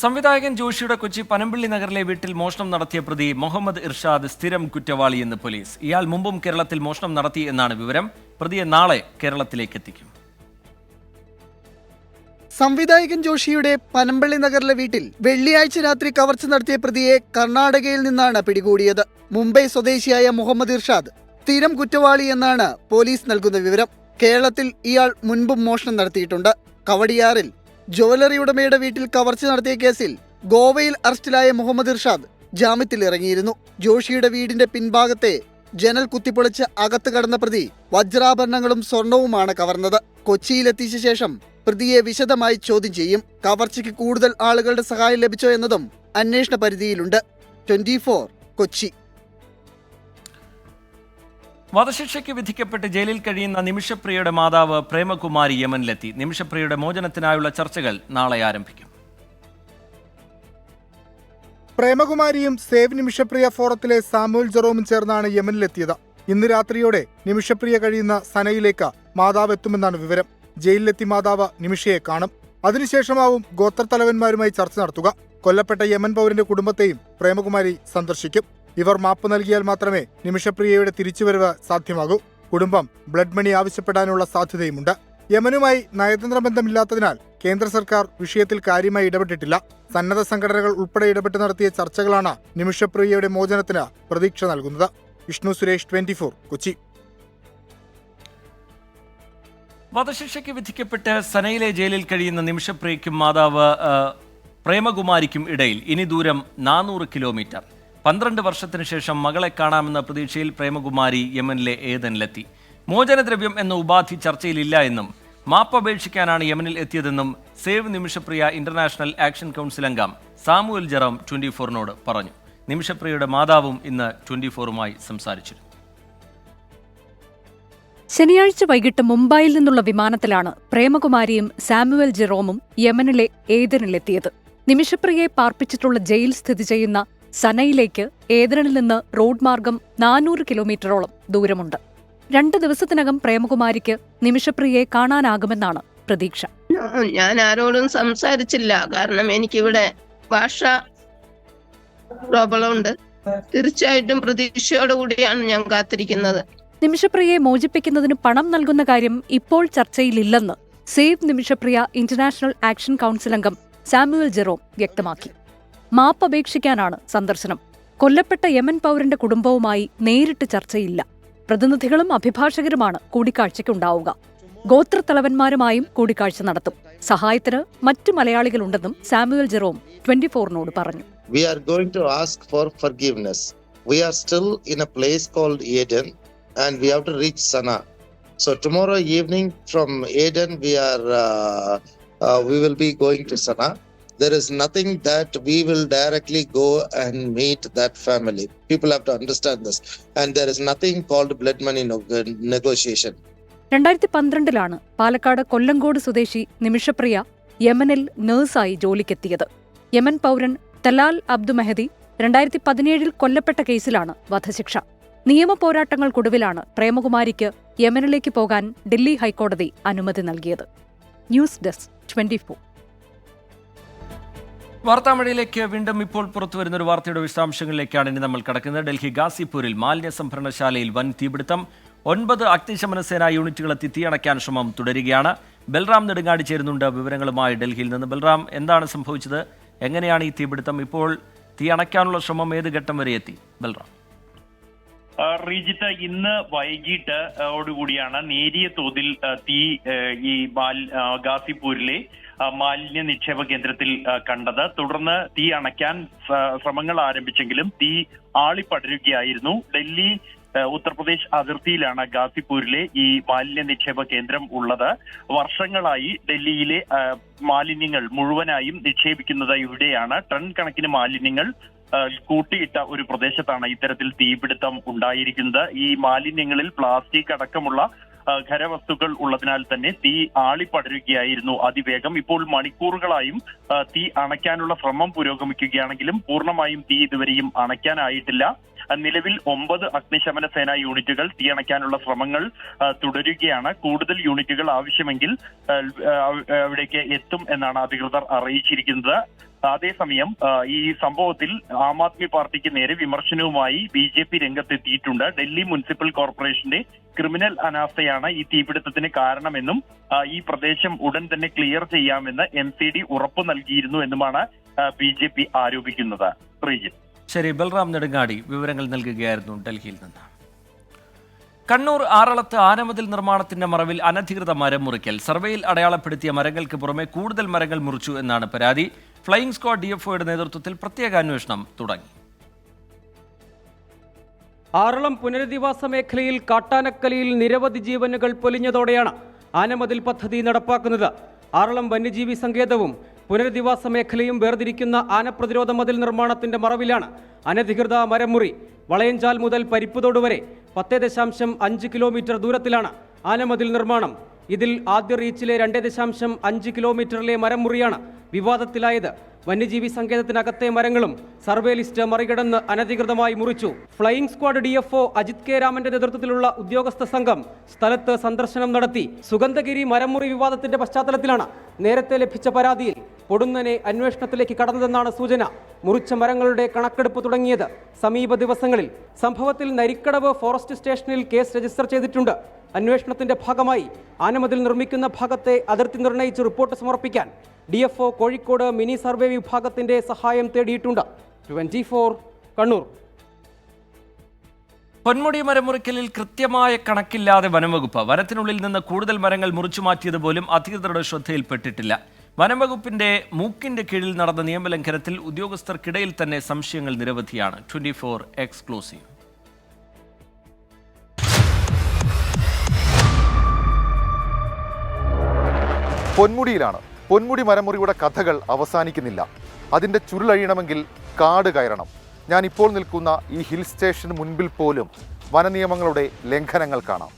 Speaker 1: സംവിധായകൻ ജോഷിയുടെ കൊച്ചി പനമ്പിള്ളി നഗറിലെ വീട്ടിൽ മോഷണം നടത്തിയ പ്രതി മുഹമ്മദ് ഇർഷാദ് സ്ഥിരം കുറ്റവാളിയെന്ന് പോലീസ്. ഇയാൾ മുമ്പും കേരളത്തിൽ മോഷണം നടത്തി എന്നാണ് വിവരം. പ്രതിയെ നാളെ കേരളത്തിലേക്ക് എത്തിക്കും.
Speaker 21: സംവിധായകൻ ജോഷിയുടെ പനമ്പള്ളി നഗറിലെ വീട്ടിൽ വെള്ളിയാഴ്ച രാത്രി കവർച്ച നടത്തിയ പ്രതിയെ കർണാടകയിൽ നിന്നാണ് പിടികൂടിയത്. മുംബൈ സ്വദേശിയായ മുഹമ്മദ് ഇർഷാദ് സ്ഥിരം കുറ്റവാളി എന്നാണ് പോലീസ് നൽകുന്ന വിവരം. കേരളത്തിൽ ഇയാൾ മുൻപും മോഷണം നടത്തിയിട്ടുണ്ട്. കവടിയാറിൽ ജ്വല്ലറി ഉടമയുടെ വീട്ടിൽ കവർച്ച നടത്തിയ കേസിൽ ഗോവയിൽ അറസ്റ്റിലായ മുഹമ്മദ് ഇർഷാദ് ജാമ്യത്തിൽ ഇറങ്ങിയിരുന്നു. ജോഷിയുടെ വീടിന്റെ പിൻഭാഗത്തെ ജനൽ കുത്തിപ്പൊളിച്ച് അകത്ത് കടന്ന പ്രതി വജ്രാഭരണങ്ങളും സ്വർണവുമാണ് കവർന്നത്. കൊച്ചിയിലെത്തിച്ച ശേഷം പ്രതിയെ വിശദമായി ചോദ്യം ചെയ്യും. കവർച്ചയ്ക്ക് കൂടുതൽ ആളുകളുടെ സഹായം ലഭിച്ചോ എന്നതും അന്വേഷണ പരിധിയിലുണ്ട്. 24 കൊച്ചി.
Speaker 1: വധശിക്ഷയ്ക്ക് വിധിക്കപ്പെട്ട് ജയിലിൽ കഴിയുന്ന നിമിഷപ്രിയയുടെ മാതാവ് പ്രേമകുമാരി യമനിലെത്തി. നിമിഷപ്രിയയുടെ മോചനത്തിനായുള്ള ചർച്ചകൾ നാളെ ആരംഭിക്കും.
Speaker 22: പ്രേമകുമാരിയും സേവ് നിമിഷപ്രിയ ഫോറത്തിലെ സാമുവൽ ജെറോമും ചേർന്നാണ് യമനിലെത്തിയത്. ഇന്ന് രാത്രിയോടെ നിമിഷപ്രിയ കഴിയുന്ന സനയിലേക്ക് മാതാവ് എത്തുമെന്നാണ് വിവരം. ജയിലിലെത്തി മാതാവ് നിമിഷയെ കാണും. അതിനുശേഷമാവും ഗോത്രത്തലവന്മാരുമായി ചർച്ച നടത്തുക. കൊല്ലപ്പെട്ട യമൻ പൗരന്റെ കുടുംബത്തെയും പ്രേമകുമാരി സന്ദർശിക്കും. ഇവർ മാപ്പ് നൽകിയാൽ മാത്രമേ നിമിഷപ്രിയയുടെ തിരിച്ചുവരവ് സാധ്യമാകൂ. കുടുംബം ബ്ലഡ് മണി ആവശ്യപ്പെടാനുള്ള സാധ്യതയുമുണ്ട്. യമനുമായി നയതന്ത്ര ബന്ധമില്ലാത്തതിനാൽ കേന്ദ്ര സർക്കാർ വിഷയത്തിൽ കാര്യമായി ഇടപെട്ടിട്ടില്ല. സന്നദ്ധ സംഘടനകൾ ഉൾപ്പെടെ ഇടപെട്ട് നടത്തിയ ചർച്ചകളാണ് നിമിഷപ്രിയയുടെ മോചനത്തിന് പ്രതീക്ഷ നൽകുന്നത്. വിഷ്ണു സുരേഷ്, 24 കൊച്ചി.
Speaker 1: വധശിക്ഷയ്ക്ക് വിധിക്കപ്പെട്ട് സനയിലെ ജയിലിൽ കഴിയുന്ന നിമിഷപ്രിയയ്ക്കും മാതാവ് പ്രേമകുമാരിക്കും ഇടയിൽ ഇനി ദൂരം 400 കിലോമീറ്റർ. 12 വർഷത്തിനു ശേഷം മകളെ കാണാമെന്ന പ്രതീക്ഷയിൽ പ്രേമകുമാരി യമനിലെ ഏദനിലെത്തി. മോചനദ്രവ്യം എന്ന ഉപാധി ചർച്ചയിലില്ല എന്നും മാപ്പപേക്ഷിക്കാനാണ് യമനിൽ എത്തിയതെന്നും save Nimishapriya international action council അംഗം സാമുവൽ ജെറോം 24നോട് പറഞ്ഞു. നിമിഷപ്രിയയുടെ മാതാവും ഇന്ന് 24മായി സംസാരിച്ചിരുന്നു.
Speaker 23: ശനിയാഴ്ച വൈകിട്ട് മുംബൈയിൽ നിന്നുള്ള വിമാനത്തിലാണ് പ്രേമകുമാരിയും സാമുവൽ ജെറോമും യമനിലെ ഏദനിലെത്തിയത്. നിമിഷപ്രിയയെ പാർപ്പിച്ചിട്ടുള്ള ജയിൽ സ്ഥിതി ചെയ്യുന്ന സനയിലേക്ക് ഏദനിൽ നിന്ന് റോഡ് മാർഗം 400 കിലോമീറ്ററോളം ദൂരമുണ്ട്. 2 ദിവസത്തിനകം പ്രേമകുമാരിക്ക് നിമിഷപ്രിയയെ കാണാനാകുമെന്നാണ് പ്രതീക്ഷ.
Speaker 24: ഞാൻ ആരോടും സംസാരിച്ചില്ല, കാരണം എനിക്കിവിടെ ഭാഷ പ്രോബ്ലം ഉണ്ട്. തീർച്ചയായിട്ടും പ്രതീക്ഷയോടുകൂടിയാണ് ഞാൻ കാത്തിരിക്കുന്നത്.
Speaker 23: നിമിഷപ്രിയയെ മോചിപ്പിക്കുന്നതിന് പണം നൽകുന്ന കാര്യം ഇപ്പോൾ ചർച്ചയിലില്ലെന്ന് save Nimishapriya international action council അംഗം സാമുവൽ ജെറോം വ്യക്തമാക്കി. മാപ്പപേക്ഷിക്കാനാണ് സന്ദർശനം. കൊല്ലപ്പെട്ട യമൻ പൗരന്റെ കുടുംബവുമായി നേരിട്ട് ചർച്ചയില്ല. പ്രതിനിധികളും അഭിഭാഷകരുമാണ് കൂടിക്കാഴ്ചയ്ക്കുണ്ടാവുക. ഗോത്രത്തലവന്മാരുമായും കൂടിക്കാഴ്ച നടത്തും. സഹായത്തിന് മറ്റു മലയാളികളുണ്ടെന്നും സാമുവൽ ജെറോം 24നോട് പറഞ്ഞു.
Speaker 25: We are going to ask for forgiveness. We are still in a place called Aden and we have to reach Sana. So tomorrow evening from Aden we will be going to Sana. There is nothing that we will directly go and meet that family. People have to understand this. And there is nothing called blood money negotiation.
Speaker 23: 2012 Palakkad Kollengode സ്വദേശി നിമിഷപ്രിയ യമനിൽ നഴ്സായി ജോലിക്കെത്തിയത്. Yemen പൗരൻ Talal Abdu Mehdi 2017 കൊല്ലപ്പെട്ട കേസിലാണ് വധശിക്ഷ. നിയമ പോരാട്ടങ്ങൾക്കൊടുവിലാണ് പ്രേമകുമാരിക്ക് യമനിലേക്ക് പോകാൻ ഡൽഹി ഹൈക്കോടതി അനുമതി നൽകിയത്. News desk 24.
Speaker 1: വാർത്താമഴയിലേക്ക് വീണ്ടും ഇപ്പോൾ പുറത്തുവരുന്ന ഒരു വാർത്തയുടെ വിശദാംശങ്ങളിലേക്കാണ് ഇനി നമ്മൾ കടക്കുന്നത്. ഡൽഹി ഗാസിപൂരിൽ മാലിന്യ സംഭരണശാലയിൽ വൻ തീപിടുത്തം. 9 അഗ്നിശമന സേനാ യൂണിറ്റുകളെത്തി തീയണയ്ക്കാൻ ശ്രമം തുടരുകയാണ്. ബൽറാം നെടുങ്ങാടി ചേരുന്നുണ്ട് വിവരങ്ങളുമായി ഡൽഹിയിൽ നിന്ന്. ബൽറാം, എന്താണ് സംഭവിച്ചത്? എങ്ങനെയാണ് ഈ തീപിടുത്തം? ഇപ്പോൾ തീ അണയ്ക്കാനുള്ള ശ്രമം ഏത് ഘട്ടം വരെ എത്തി? ബൽറാം.
Speaker 2: റീജിത്ത്, ഇന്ന് വൈകിട്ട് ഓടുകൂടിയാണ് നേരിയ തോതിൽ തീ ഈ ഗാസിപൂരിലെ മാലിന്യ നിക്ഷേപ കേന്ദ്രത്തിൽ കണ്ടത്. തുടർന്ന് തീ അണയ്ക്കാൻ ശ്രമങ്ങൾ ആരംഭിച്ചെങ്കിലും തീ ആളിപ്പടരുകയായിരുന്നു. ഡൽഹി ഉത്തർപ്രദേശ് അതിർത്തിയിലാണ് ഗാസിപൂരിലെ ഈ മാലിന്യ നിക്ഷേപ കേന്ദ്രം ഉള്ളത്. വർഷങ്ങളായി ഡൽഹിയിലെ മാലിന്യങ്ങൾ മുഴുവനായും നിക്ഷേപിക്കുന്നത് ഇവിടെയാണ്. ടൺ കണക്കിന് മാലിന്യങ്ങൾ കൂട്ടിയിട്ട ഒരു പ്രദേശത്താണ് ഇത്തരത്തിൽ തീപിടുത്തം ഉണ്ടായിരിക്കുന്നത്. ഈ മാലിന്യങ്ങളിൽ പ്ലാസ്റ്റിക് അടക്കമുള്ള ഖരവസ്തുക്കൾ ഉള്ളതിനാൽ തന്നെ തീ ആളിപ്പടരുകയായിരുന്നു അതിവേഗം. ഇപ്പോൾ മണിക്കൂറുകളായും തീ അണയ്ക്കാനുള്ള ശ്രമം പുരോഗമിക്കുകയാണെങ്കിലും പൂർണ്ണമായും തീ ഇതുവരെയും അണയ്ക്കാനായിട്ടില്ല. നിലവിൽ 9 അഗ്നിശമന സേനാ യൂണിറ്റുകൾ തീയണയ്ക്കാനുള്ള ശ്രമങ്ങൾ തുടരുകയാണ്. കൂടുതൽ യൂണിറ്റുകൾ ആവശ്യമെങ്കിൽ അവിടേക്ക് എത്തും എന്നാണ് അധികൃതർ അറിയിച്ചിരിക്കുന്നത്. അതേസമയം ഈ സംഭവത്തിൽ ആം ആദ്മി പാർട്ടിക്ക് നേരെ വിമർശനവുമായി BJP രംഗത്തെത്തിയിട്ടുണ്ട്. ഡൽഹി മുനിസിപ്പൽ കോർപ്പറേഷന്റെ ക്രിമിനൽ അനാസ്ഥയാണ് ഈ തീപിടുത്തത്തിന് കാരണമെന്നും ഈ പ്രദേശം ഉടൻ തന്നെ ക്ലിയർ ചെയ്യാമെന്ന് MCD ഉറപ്പു നൽകിയിരുന്നു എന്നുമാണ് BJP ആരോപിക്കുന്നത്.
Speaker 1: ശരി, ബൽറാം നെടുങ്ങാടി വിവരങ്ങൾ നൽകുകയായിരുന്നു ഡൽഹിയിൽ നിന്ന്. കണ്ണൂർ ആറളത്ത് ആനമതിൽ നിർമ്മാണത്തിന്റെ മറവിൽ അനധികൃത മരം മുറിക്കൽ. സർവേയിൽ അടയാളപ്പെടുത്തിയ മരങ്ങൾക്ക് പുറമെ കൂടുതൽ മരങ്ങൾ മുറിച്ചു എന്നാണ് പരാതി. ഫ്ലൈയിംഗ് സ്ക്വാഡ് DFOയുടെ നേതൃത്വത്തിൽ പ്രത്യേക അന്വേഷണം തുടങ്ങി.
Speaker 5: ആറളം പുനരധിവാസ മേഖലയിൽ കാട്ടാനക്കലിയിൽ നിരവധി ജീവനുകൾ പൊലിഞ്ഞതോടെയാണ് ആനമതിൽ പദ്ധതി നടപ്പാക്കുന്നത്. ആറളം വന്യജീവി സങ്കേതവും പുനരധിവാസ മേഖലയും വേർതിരിക്കുന്ന ആനപ്രതിരോധ മതിൽ നിർമ്മാണത്തിന്റെ മറവിലാണ് അനധികൃത മരംമുറി. വളയഞ്ചാൽ മുതൽ പരിപ്പുതോട് വരെ 10.5 കിലോമീറ്റർ ദൂരത്തിലാണ് ആനമതിൽ നിർമ്മാണം. ഇതിൽ ആദ്യ റീച്ചിലെ 2.5 കിലോമീറ്ററിലെ മരംമുറിയാണ് വിവാദത്തിലായത്. വന്യജീവി സങ്കേതത്തിനകത്തെ മരങ്ങളും സർവേ ലിസ്റ്റ് മറികടന്ന് അനധികൃതമായി മുറിച്ചു. Flying squad DFO Ajith K രാമന്റെ നേതൃത്വത്തിലുള്ള ഉദ്യോഗസ്ഥ സംഘം സ്ഥലത്ത് സന്ദർശനം നടത്തി. സുഗന്ധഗിരി മരംമുറി വിവാദത്തിന്റെ പശ്ചാത്തലത്തിലാണ് നേരത്തെ ലഭിച്ച പരാതിയിൽ പൊടുന്നനെ അന്വേഷണത്തിലേക്ക് കടന്നതെന്നാണ് സൂചന. മുറിച്ച മരങ്ങളുടെ കണക്കെടുപ്പ് തുടങ്ങിയത് സമീപ ദിവസങ്ങളിൽ. സംഭവത്തിൽ നരിക്കടവ് ഫോറസ്റ്റ് സ്റ്റേഷനിൽ കേസ് രജിസ്റ്റർ ചെയ്തിട്ടുണ്ട്. അന്വേഷണത്തിന്റെ ഭാഗമായി ആനമതിൽ നിർമ്മിക്കുന്ന ഭാഗത്തെ അതിർത്തി നിർണയിച്ച് റിപ്പോർട്ട് സമർപ്പിക്കാൻ DFO കോഴിക്കോട് മിനി സർവേ വിഭാഗത്തിന്റെ സഹായം തേടിയിട്ടുണ്ട്. 24 കണ്ണൂർ.
Speaker 1: പൊന്മുടി മരമുറിക്കലിൽ കൃത്യമായ കണക്കില്ലാതെ വനംവകുപ്പ്. വനത്തിനുള്ളിൽ നിന്ന് കൂടുതൽ മരങ്ങൾ മുറിച്ചുമാറ്റിയത് പോലും അധികൃതരുടെ ശ്രദ്ധയിൽപ്പെട്ടിട്ടില്ല. വനംവകുപ്പിന്റെ മൂക്കിന്റെ കീഴിൽ നടന്ന നിയമലംഘനത്തിൽ ഉദ്യോഗസ്ഥർക്കിടയിൽ തന്നെ സംശയങ്ങൾ നിരവധിയാണ്. 24 എക്സ്ക്ലൂസീവ്.
Speaker 6: പൊന്മുടിയിലാണ്. പൊന്മുടി മരമുറിയുടെ കഥകൾ അവസാനിക്കുന്നില്ല. അതിൻ്റെ ചുരുളഴിയണമെങ്കിൽ കാട് കയറണം. ഞാൻ ഇപ്പോൾ നിൽക്കുന്ന ഈ ഹിൽ സ്റ്റേഷന് മുൻപിൽ പോലും വനനിയമങ്ങളുടെ ലംഘനങ്ങൾ കാണാം.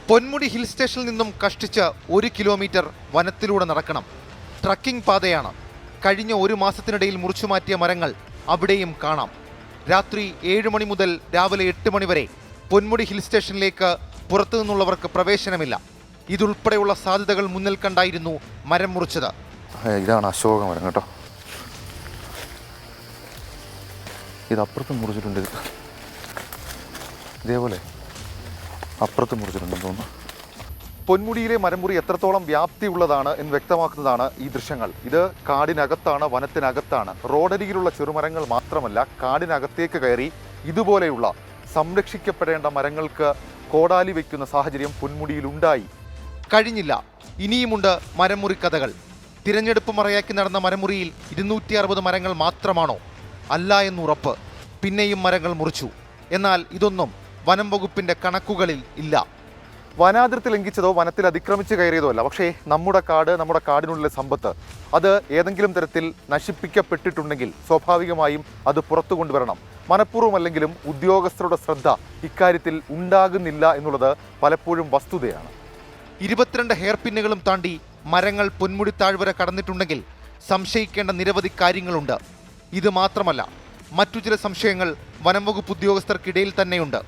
Speaker 6: പൊന്മുടി ഹിൽ സ്റ്റേഷനിൽ നിന്നും കഷ്ടിച്ച് 1 കിലോമീറ്റർ വനത്തിലൂടെ നടക്കണം. ട്രക്കിംഗ് പാതയാണ്. കഴിഞ്ഞ 1 മാസത്തിനിടയിൽ മുറിച്ചുമാറ്റിയ മരങ്ങൾ അവിടെയും കാണാം. രാത്രി 7 മണി മുതൽ രാവിലെ 8 മണി വരെ പൊന്മുടി ഹിൽ സ്റ്റേഷനിലേക്ക് പുറത്തു നിന്നുള്ളവർക്ക് പ്രവേശനമില്ല. ഇതുൾപ്പെടെയുള്ള സാധ്യതകൾ മുന്നിൽ കണ്ടായിരുന്നു മരം മുറിച്ചത്. ഇതാണ് അശോക മരം കേട്ടോ. ഇത് അപ്പുറത്ത് മുറിച്ചിട്ടുണ്ട്. ഇതേപോലെ അപ്പുറത്ത് മുറിച്ചിട്ടുണ്ടെന്ന് തോന്നുന്നു. പൊന്മുടിയിലെ മരമുറി എത്രത്തോളം വ്യാപ്തിയുള്ളതാണ് എന്ന് വ്യക്തമാക്കുന്നതാണ് ഈ ദൃശ്യങ്ങൾ. ഇത് കാടിനകത്താണ്, വനത്തിനകത്താണ്. റോഡരികിലുള്ള ചെറുമരങ്ങൾ മാത്രമല്ല, കാടിനകത്തേക്ക് കയറി ഇതുപോലെയുള്ള സംരക്ഷിക്കപ്പെടേണ്ട മരങ്ങൾക്ക് കോടാലി വയ്ക്കുന്ന സാഹചര്യം പൊന്മുടിയിലുണ്ടായി. കഴിഞ്ഞില്ല, ഇനിയുമുണ്ട് മരമുറി കഥകൾ. തിരഞ്ഞെടുപ്പ് മറയാക്കി നടന്ന മരമുറിയിൽ 260 മരങ്ങൾ മാത്രമാണോ? അല്ല എന്നുറപ്പ്. പിന്നെയും മരങ്ങൾ മുറിച്ചു. എന്നാൽ ഇതൊന്നും വനം വകുപ്പിന്റെ കണക്കുകളിൽ ഇല്ല. വനാതിർത്തി ലംഘിച്ചതോ വനത്തിൽ അതിക്രമിച്ച് കയറിയതോ അല്ല. പക്ഷേ നമ്മുടെ കാട്, നമ്മുടെ കാടിനുള്ളിലെ സമ്പത്ത്, അത് ഏതെങ്കിലും തരത്തിൽ നശിപ്പിക്കപ്പെട്ടിട്ടുണ്ടെങ്കിൽ സ്വാഭാവികമായും അത് പുറത്തു കൊണ്ടുവരണം. മനഃപൂർവ്വമല്ലെങ്കിലും ഉദ്യോഗസ്ഥരുടെ ശ്രദ്ധ ഇക്കാര്യത്തിൽ ഉണ്ടാകുന്നില്ല എന്നുള്ളത് പലപ്പോഴും വസ്തുതയാണ്. 22 ഹെയർ പിന്നുകളും താണ്ടി മരങ്ങൾ പൊന്മുടി താഴ്വര കടന്നിട്ടുണ്ടെങ്കിൽ സംശയിക്കേണ്ട നിരവധി കാര്യങ്ങളുണ്ട്. ഇത് മാത്രമല്ല, മറ്റു ചില സംശയങ്ങൾ വനംവകുപ്പ് ഉദ്യോഗസ്ഥർക്കിടയിൽ തന്നെയുണ്ട്.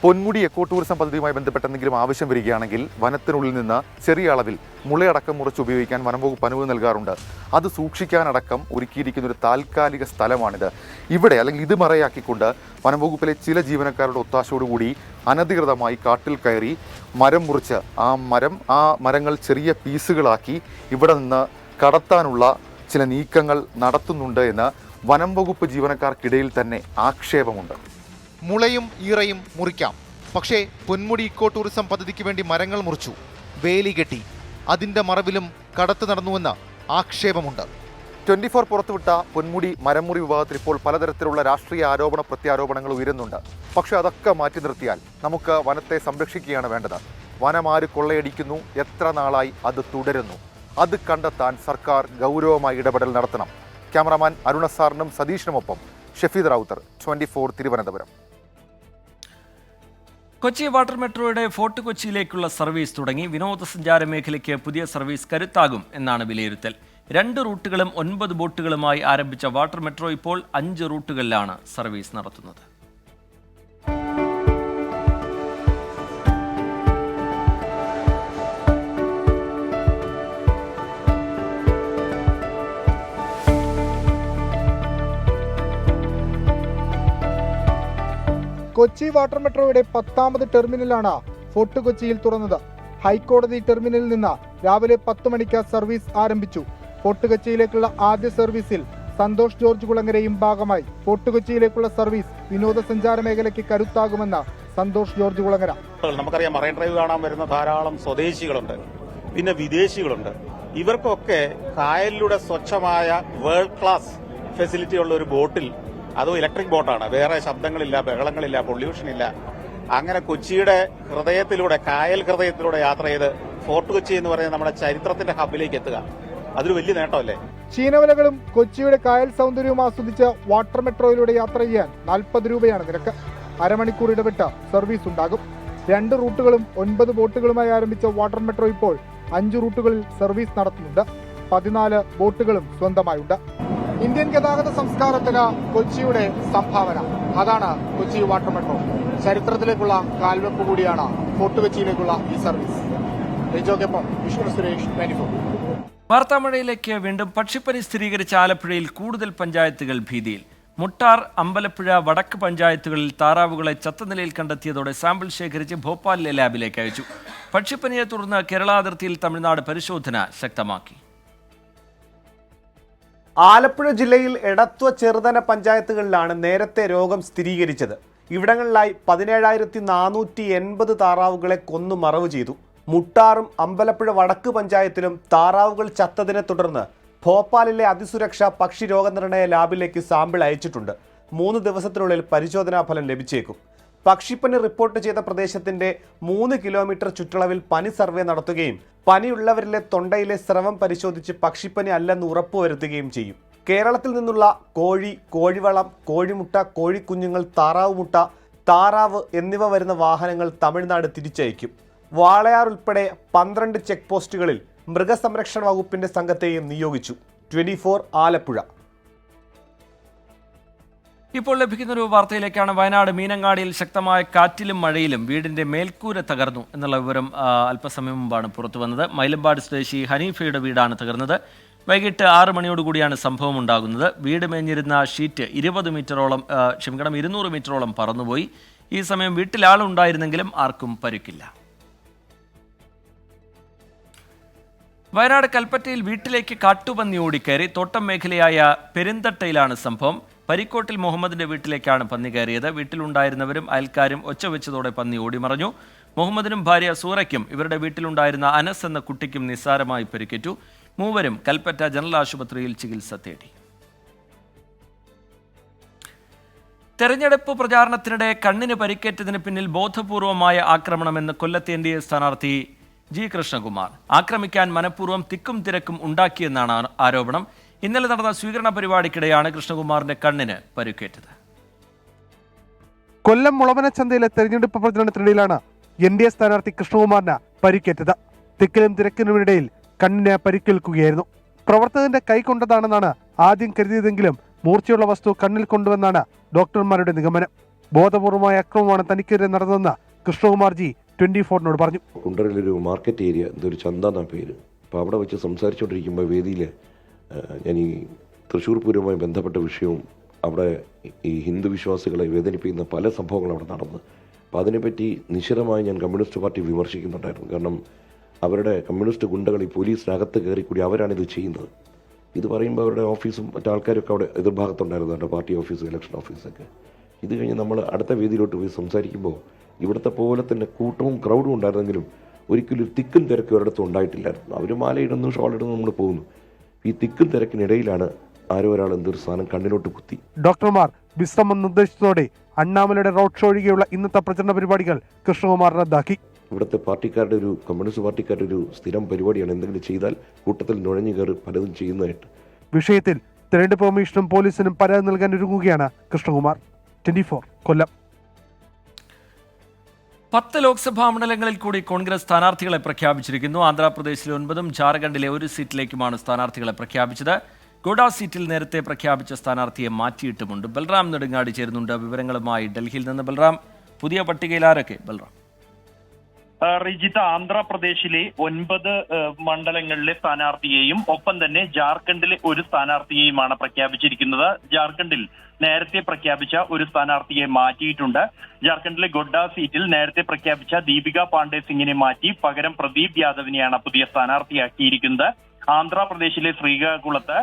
Speaker 6: പൊന്മുടി എക്കോ ടൂറിസം പദ്ധതിയുമായി ബന്ധപ്പെട്ട് എന്തെങ്കിലും ആവശ്യം വരികയാണെങ്കിൽ വനത്തിനുള്ളിൽ നിന്ന് ചെറിയ അളവിൽ മുളയടക്കം മുറിച്ച് ഉപയോഗിക്കാൻ വനംവകുപ്പ് അനുമതി നൽകാറുണ്ട്. അത് സൂക്ഷിക്കാനടക്കം ഒരുക്കിയിരിക്കുന്ന ഒരു താൽക്കാലിക സ്ഥലമാണിത്. ഇവിടെ അല്ലെങ്കിൽ ഇത് മറയാക്കിക്കൊണ്ട് വനംവകുപ്പിലെ ചില ജീവനക്കാരുടെ ഒത്താശയോടുകൂടി അനധികൃതമായി കാട്ടിൽ കയറി മരം മുറിച്ച് ആ മരങ്ങൾ ചെറിയ പീസുകളാക്കി ഇവിടെ നിന്ന് കടത്താനുള്ള ചില നീക്കങ്ങൾ നടത്തുന്നുണ്ട് എന്ന് വനം വകുപ്പ് ജീവനക്കാർക്കിടയിൽ തന്നെ ആക്ഷേപമുണ്ട്. മുളയും ഈറയും മുറിക്കാം, പക്ഷേ പൊന്മുടി ഇക്കോ ടൂറിസം പദ്ധതിക്ക് വേണ്ടി മരങ്ങൾ മുറിച്ചു, വേലി കെട്ടി, അതിൻ്റെ മറവിലും കടത്ത് നടന്നുവെന്ന് ആക്ഷേപമുണ്ട്. 24 പുറത്തുവിട്ട പൊന്മുടി മരമുറി വിഭാഗത്തിൽ ഇപ്പോൾ പലതരത്തിലുള്ള രാഷ്ട്രീയ ആരോപണ പ്രത്യാരോപണങ്ങൾ ഉയരുന്നുണ്ട്. പക്ഷേ അതൊക്കെ മാറ്റി നിർത്തിയാൽ നമുക്ക് വനത്തെ സംരക്ഷിക്കുകയാണ് വേണ്ടത്. വനമാര് കൊള്ളയടിക്കുന്നു, എത്ര നാളായി അത് തുടരുന്നു, അത് കണ്ടെത്താൻ സർക്കാർ ഗൗരവമായി ഇടപെടൽ നടത്തണം. ക്യാമറാമാൻ അരുണസാറിനും സതീഷിനുമൊപ്പം ഷഫീദ് റാവുത്തർ, 24 തിരുവനന്തപുരം.
Speaker 1: കൊച്ചി വാട്ടർ മെട്രോയുടെ ഫോർട്ട് കൊച്ചിയിലേക്കുള്ള സർവീസ് തുടങ്ങി. വിനോദസഞ്ചാര മേഖലയ്ക്ക് പുതിയ സർവീസ് കരുത്താകും എന്നാണ് വിലയിരുത്തൽ. 2 റൂട്ടുകളും 9 ബോട്ടുകളുമായി ആരംഭിച്ച വാട്ടർ മെട്രോ ഇപ്പോൾ 5 റൂട്ടുകളിലാണ് സർവീസ് നടത്തുന്നത്.
Speaker 22: കൊച്ചി വാട്ടർ മെട്രോയുടെ 10ാമത് ടെർമിനലാണ് ഫോർട്ട് കൊച്ചിയിൽ തുറന്നത്. ഹൈക്കോടതി ടെർമിനലിൽ നിന്ന് രാവിലെ 10 മണിക്ക് സർവീസ് ആരംഭിച്ചു. ഫോർട്ട് കൊച്ചിയിലേക്കുള്ള ആദ്യ സർവീസിൽ സന്തോഷ് ജോർജ് കുളങ്ങരയും ഭാഗമായി. ഫോർട്ട് കൊച്ചിയിലേക്കുള്ള സർവീസ് വിനോദസഞ്ചാര മേഖലയ്ക്ക് കരുത്താകുമെന്ന് സന്തോഷ് ജോർജ് കുളങ്ങര.
Speaker 3: നമുക്കറിയാം, മറൈൻ ഡ്രൈവ് കാണാൻ വരുന്ന ധാരാളം സ്വദേശികളുണ്ട്, പിന്നെ വിദേശികളുണ്ട്. ഇവർക്കൊക്കെ കായലിലൂടെ സ്വച്ഛമായ വേൾഡ് ക്ലാസ് ഫെസിലിറ്റി ഉള്ള ഒരു ബോട്ടിൽ, അതും ഇലക്ട്രിക് ബോട്ടാണ്, വേറെ ശബ്ദങ്ങളില്ല, ബഹളങ്ങളില്ല, പൊല്യൂഷൻ ഇല്ല, അങ്ങനെ കൊച്ചിയുടെ ഹൃദയത്തിലൂടെ, കായൽ ഹൃദയത്തിലൂടെ യാത്ര ചെയ്ത് ഫോർട്ട് കൊച്ചി എന്ന് പറയുന്ന നമ്മുടെ ചരിത്രത്തിന്റെ ഹബിലേക്ക് എത്തുക, അതൊരു വലിയ നേട്ടമല്ലേ?
Speaker 22: ചീനവലകളും കൊച്ചിയുടെ കായൽ സൗന്ദര്യവും ആസ്വദിച്ച് വാട്ടർ മെട്രോയിലൂടെ യാത്ര ചെയ്യാൻ 40 രൂപയാണ് നിരക്ക്. അരമണിക്കൂർ ഇടവിട്ട് സർവീസ് ഉണ്ടാകും. 2 റൂട്ടുകളും 9 ബോട്ടുകളുമായി ആരംഭിച്ച വാട്ടർ മെട്രോ ഇപ്പോൾ 5 റൂട്ടുകളിൽ സർവീസ് നടത്തുന്നുണ്ട്. 14 ബോട്ടുകളും സ്വന്തമായുണ്ട്. ഇന്ത്യൻ ഗതാഗത സംസ്കാരത്തിന് കൊച്ചിയുടെ സംഭാവന, അതാണ് കൊച്ചി വാട്ടർ മെട്രോ. ചരിത്രത്തിലേക്കുള്ള കാൽവെപ്പ് കൂടിയാണ് ഫോർട്ട് കൊച്ചിയിലേക്കുള്ള ഈ സർവീസ്. റിജോയ്ക്കൊപ്പം വിഷ്ണു സുരേഷ്, 24.
Speaker 1: വാർത്താമഴയിലേക്ക് വീണ്ടും. പക്ഷിപ്പനി സ്ഥിരീകരിച്ച ആലപ്പുഴയിൽ കൂടുതൽ പഞ്ചായത്തുകൾ ഭീതിയിൽ. മുട്ടാർ, അമ്പലപ്പുഴ, വടക്ക് പഞ്ചായത്തുകളിൽ താറാവുകളെ ചത്ത നിലയിൽ കണ്ടെത്തിയതോടെ സാമ്പിൾ ശേഖരിച്ച് ഭോപ്പാലിലെ ലാബിലേക്ക് അയച്ചു. പക്ഷിപ്പനിയെ തുടർന്ന് കേരള അതിർത്തിയിൽ തമിഴ്നാട് പരിശോധന ശക്തമാക്കി.
Speaker 7: ആലപ്പുഴ ജില്ലയിൽ എടത്വ, ചെറുതന പഞ്ചായത്തുകളിലാണ് നേരത്തെ രോഗം സ്ഥിരീകരിച്ചത്. ഇവിടങ്ങളിലായി 17,480 താറാവുകളെ കൊന്നു മറവ് ചെയ്തു. മുട്ടാറും അമ്പലപ്പുഴ വടക്ക് പഞ്ചായത്തിലും താറാവുകൾ ചത്തതിനെ തുടർന്ന് ഭോപ്പാലിലെ അതിസുരക്ഷാ പക്ഷി രോഗനിർണയ ലാബിലേക്ക് സാമ്പിൾ അയച്ചിട്ടുണ്ട്. 3 ദിവസത്തിനുള്ളിൽ പരിശോധനാ ഫലം ലഭിച്ചേക്കും. പക്ഷിപ്പനി റിപ്പോർട്ട് ചെയ്ത പ്രദേശത്തിന്റെ 3 കിലോമീറ്റർ ചുറ്റളവിൽ പനി സർവേ നടത്തുകയും പനിയുള്ളവരിലെ തൊണ്ടയിലെ സ്രവം പരിശോധിച്ച് പക്ഷിപ്പനി അല്ലെന്ന് ഉറപ്പുവരുത്തുകയും ചെയ്യും. കേരളത്തിൽ നിന്നുള്ള കോഴി, കോഴിവളം, കോഴിമുട്ട, കോഴിക്കുഞ്ഞുങ്ങൾ, താറാവ് മുട്ട, താറാവ് എന്നിവ വരുന്ന വാഹനങ്ങൾ തമിഴ്നാട് തിരിച്ചയക്കും. വാളയാർ ഉൾപ്പെടെ 12 ചെക്ക് പോസ്റ്റുകളിൽ മൃഗസംരക്ഷണ വകുപ്പിന്റെ സംഘത്തെയും നിയോഗിച്ചു. 24 ആലപ്പുഴ.
Speaker 1: ഇപ്പോൾ ലഭിക്കുന്നൊരു വാർത്തയിലേക്കാണ്. വയനാട് മീനങ്ങാടിയിൽ ശക്തമായ കാറ്റിലും മഴയിലും വീടിന്റെ മേൽക്കൂര തകർന്നു എന്നുള്ള വിവരം അല്പസമയം മുമ്പാണ് പുറത്തു വന്നത്. മൈലമ്പാട് സ്വദേശി ഹനീഫയുടെ വീടാണ് തകർന്നത്. വൈകിട്ട് 6 മണിയോടുകൂടിയാണ് സംഭവം ഉണ്ടാകുന്നത്. വീട് മേഞ്ഞിരുന്ന ഷീറ്റ് 200 മീറ്ററോളം പറന്നുപോയി. ഈ സമയം വീട്ടിൽ ആളുണ്ടായിരുന്നെങ്കിലും ആർക്കും പരിക്കില്ല. വയനാട് കൽപ്പറ്റയിൽ വീട്ടിലേക്ക് കാട്ടുപന്നി ഓടിക്കയറി. തോട്ടം മേഖലയായ പെരുന്തട്ടയിലാണ് സംഭവം. പരിക്കോട്ടിൽ മുഹമ്മദിന്റെ വീട്ടിലേക്കാണ് പന്നി കയറിയത്. വീട്ടിലുണ്ടായിരുന്നവരും അയൽക്കാരും ഒച്ച വെച്ചതോടെ പന്നി ഓടിമറഞ്ഞു. മുഹമ്മദിനും ഭാര്യ സൂറയ്ക്കും ഇവരുടെ വീട്ടിലുണ്ടായിരുന്ന അനസ് എന്ന കുട്ടിക്കും നിസ്സാരമായി പരിക്കേറ്റു. മൂവരും കൽപ്പറ്റ ജനറൽ ആശുപത്രിയിൽ ചികിത്സ തേടി. തെരഞ്ഞെടുപ്പ് പ്രചാരണത്തിനിടെ കണ്ണിന് പരിക്കേറ്റതിന് പിന്നിൽ ബോധപൂർവമായ ആക്രമണമെന്ന് കൊല്ലത്തെ NDA സ്ഥാനാർത്ഥി G. കൃഷ്ണകുമാർ. ആക്രമിക്കാൻ മനഃപൂർവ്വം തിക്കും തിരക്കും ഉണ്ടാക്കിയെന്നാണ് ആരോപണം. ഇന്നലെ നടന്ന സ്വീകരണ പരിപാടിക്കിടെയാണ് കൃഷ്ണകുമാറിന്റെ കണ്ണിന് പരിക്കേറ്റത്.
Speaker 22: കൊല്ലം മുളവനച്ചന്തയിലെ തെരഞ്ഞെടുപ്പ് പ്രചരണത്തിനിടയിലാണ് NDA സ്ഥാനാർത്ഥി കൃഷ്ണകുമാറിന് പരിക്കേറ്റത്. തിക്കിലും തിരക്കിനുമിടയിൽ കണ്ണിന് പരിക്കേൽക്കുകയായിരുന്നു. പ്രവർത്തകന്റെ കൈ കൊണ്ടതാണെന്നാണ് ആദ്യം കരുതിയതെങ്കിലും മൂർച്ചയുള്ള വസ്തു കണ്ണിൽ കൊണ്ടുവന്നാണ് ഡോക്ടർമാരുടെ നിഗമനം. ബോധപൂർവമായ അക്രമമാണ് തനിക്കെതിരെ നടന്നതെന്ന് കൃഷ്ണകുമാർ G 24 പറഞ്ഞു.
Speaker 9: കുണ്ടറയിലൊരു മാർക്കറ്റ് ഏരിയ, എന്തൊരു ചന്ത എന്നാ പേര്. അപ്പോൾ അവിടെ വെച്ച് സംസാരിച്ചുകൊണ്ടിരിക്കുമ്പോൾ വേദിയിൽ ഞാൻ ഈ തൃശ്ശൂർ പൂരവുമായി ബന്ധപ്പെട്ട വിഷയവും അവിടെ ഈ ഹിന്ദു വിശ്വാസികളെ വേദനിപ്പിക്കുന്ന പല സംഭവങ്ങളും അവിടെ നടന്നു. അപ്പോൾ അതിനെപ്പറ്റി നിശിതമായി ഞാൻ കമ്മ്യൂണിസ്റ്റ് പാർട്ടി വിമർശിക്കുന്നുണ്ടായിരുന്നു. കാരണം അവരുടെ കമ്മ്യൂണിസ്റ്റ് ഗുണ്ടകൾ ഈ പോലീസിനകത്ത് കയറിക്കൂടി അവരാണിത് ചെയ്യുന്നത്. ഇത് പറയുമ്പോൾ അവരുടെ ഓഫീസും മറ്റാൾക്കാരൊക്കെ അവിടെ എതിർഭാഗത്തുണ്ടായിരുന്നു, അവരുടെ പാർട്ടി ഓഫീസ്, ഇലക്ഷൻ ഓഫീസൊക്കെ. ഇത് കഴിഞ്ഞ് നമ്മൾ അടുത്ത വേദിയിലോട്ട് പോയി സംസാരിക്കുമ്പോൾ ഇവിടുത്തെ പോലെ തന്നെ കൂട്ടവും ക്രൗഡും ഉണ്ടായിരുന്നെങ്കിലും ഒരിക്കലും തിക്കും തിരക്കും ഒരിടത്തും ഉണ്ടായിട്ടില്ലായിരുന്നു. അവർ മാലയിടുന്നു, ഷോളിടുന്നു, നമ്മൾ പോകുന്നു. ഈ തിക്കും തിരക്കിനിടയിലാണ് ആരോ ഒരാൾ എന്തൊരു സാധനം കണ്ണിലോട്ട് കുത്തി.
Speaker 22: ഡോക്ടർമാർ വിശ്രമം നിർദ്ദേശിച്ചതോടെ അണ്ണാമലയുടെ റോഡ് ഷോ ഒഴികെയുള്ള ഇന്നത്തെ പ്രചരണ പരിപാടികൾ കൃഷ്ണകുമാർ റദ്ദാക്കി.
Speaker 9: ഇവിടുത്തെ പാർട്ടിക്കാരുടെ കമ്മ്യൂണിസ്റ്റ് പാർട്ടിക്കാരുടെ ഒരു സ്ഥിരം പരിപാടിയാണ് എന്തെങ്കിലും ചെയ്താൽ കൂട്ടത്തിൽ നുഴഞ്ഞു കയറി പലതും ചെയ്യുന്നതായിട്ട്.
Speaker 22: വിഷയത്തിൽ തെരഞ്ഞെടുപ്പ് കമ്മീഷനും പോലീസിനും പരാതി നൽകാൻ ഒരുങ്ങുകയാണ് കൃഷ്ണകുമാർ. 24 കൊല്ലം.
Speaker 1: 10 ലോക്സഭാ മണ്ഡലങ്ങളിൽ കൂടി കോൺഗ്രസ് സ്ഥാനാർത്ഥികളെ പ്രഖ്യാപിച്ചിരിക്കുന്നു. ആന്ധ്രാപ്രദേശിലെ 9ഉം ജാർഖണ്ഡിലെ 1 സീറ്റിലേക്കുമാണ് സ്ഥാനാർത്ഥികളെ പ്രഖ്യാപിച്ചത്. ഗോഡ സീറ്റിൽ നേരത്തെ പ്രഖ്യാപിച്ച സ്ഥാനാർത്ഥിയെ മാറ്റിയിട്ടുമുണ്ട്. ബൽറാം നെടുങ്ങാടി ചേരുന്നുണ്ട് വിവരങ്ങളുമായി ഡൽഹിയിൽ നിന്ന്. ബൽറാം, പുതിയ പട്ടികയിൽ ആരൊക്കെ? ബൽറാം.
Speaker 2: റിജിത്ത്, ആന്ധ്രാപ്രദേശിലെ 9 മണ്ഡലങ്ങളിലെ സ്ഥാനാർത്ഥിയെയും ഒപ്പം തന്നെ ജാർഖണ്ഡിലെ 1 സ്ഥാനാർത്ഥിയെയുമാണ് പ്രഖ്യാപിച്ചിരിക്കുന്നത്. ജാർഖണ്ഡിൽ നേരത്തെ പ്രഖ്യാപിച്ച 1 സ്ഥാനാർത്ഥിയെ മാറ്റിയിട്ടുണ്ട്. ജാർഖണ്ഡിലെ ഗൊഡ്ഡ സീറ്റിൽ നേരത്തെ പ്രഖ്യാപിച്ച ദീപിക പാണ്ഡെ സിംഗിനെ മാറ്റി പകരം പ്രദീപ് യാദവിനെയാണ് പുതിയ സ്ഥാനാർത്ഥിയാക്കിയിരിക്കുന്നത്. ആന്ധ്രാപ്രദേശിലെ ശ്രീകാകുളത്ത്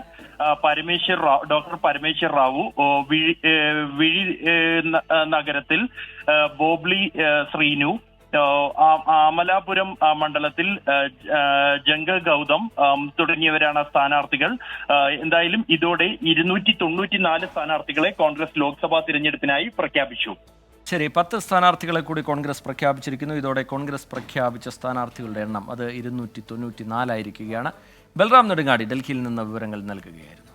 Speaker 2: ഡോക്ടർ പരമേശ്വർ റാവു, വിഴി നഗരത്തിൽ ബോബ്ലി ശ്രീനു, അമലാപുരം മണ്ഡലത്തിൽ ജംഗ ഗൗതം തുടങ്ങിയവരാണ് സ്ഥാനാർത്ഥികൾ. എന്തായാലും ഇതോടെ 294 സ്ഥാനാർത്ഥികളെ കോൺഗ്രസ് ലോക്സഭാ തിരഞ്ഞെടുപ്പിനായി പ്രഖ്യാപിച്ചു.
Speaker 1: ശരി, 10 സ്ഥാനാർത്ഥികളെ കൂടി കോൺഗ്രസ് പ്രഖ്യാപിച്ചിരിക്കുന്നു. ഇതോടെ കോൺഗ്രസ് പ്രഖ്യാപിച്ച സ്ഥാനാർത്ഥികളുടെ എണ്ണം അത് 294 ആയിരിക്കുകയാണ്. ബൽറാം നെടുങ്ങാടി ഡൽഹിയിൽ നിന്ന് വിവരങ്ങൾ നൽകുകയായിരുന്നു.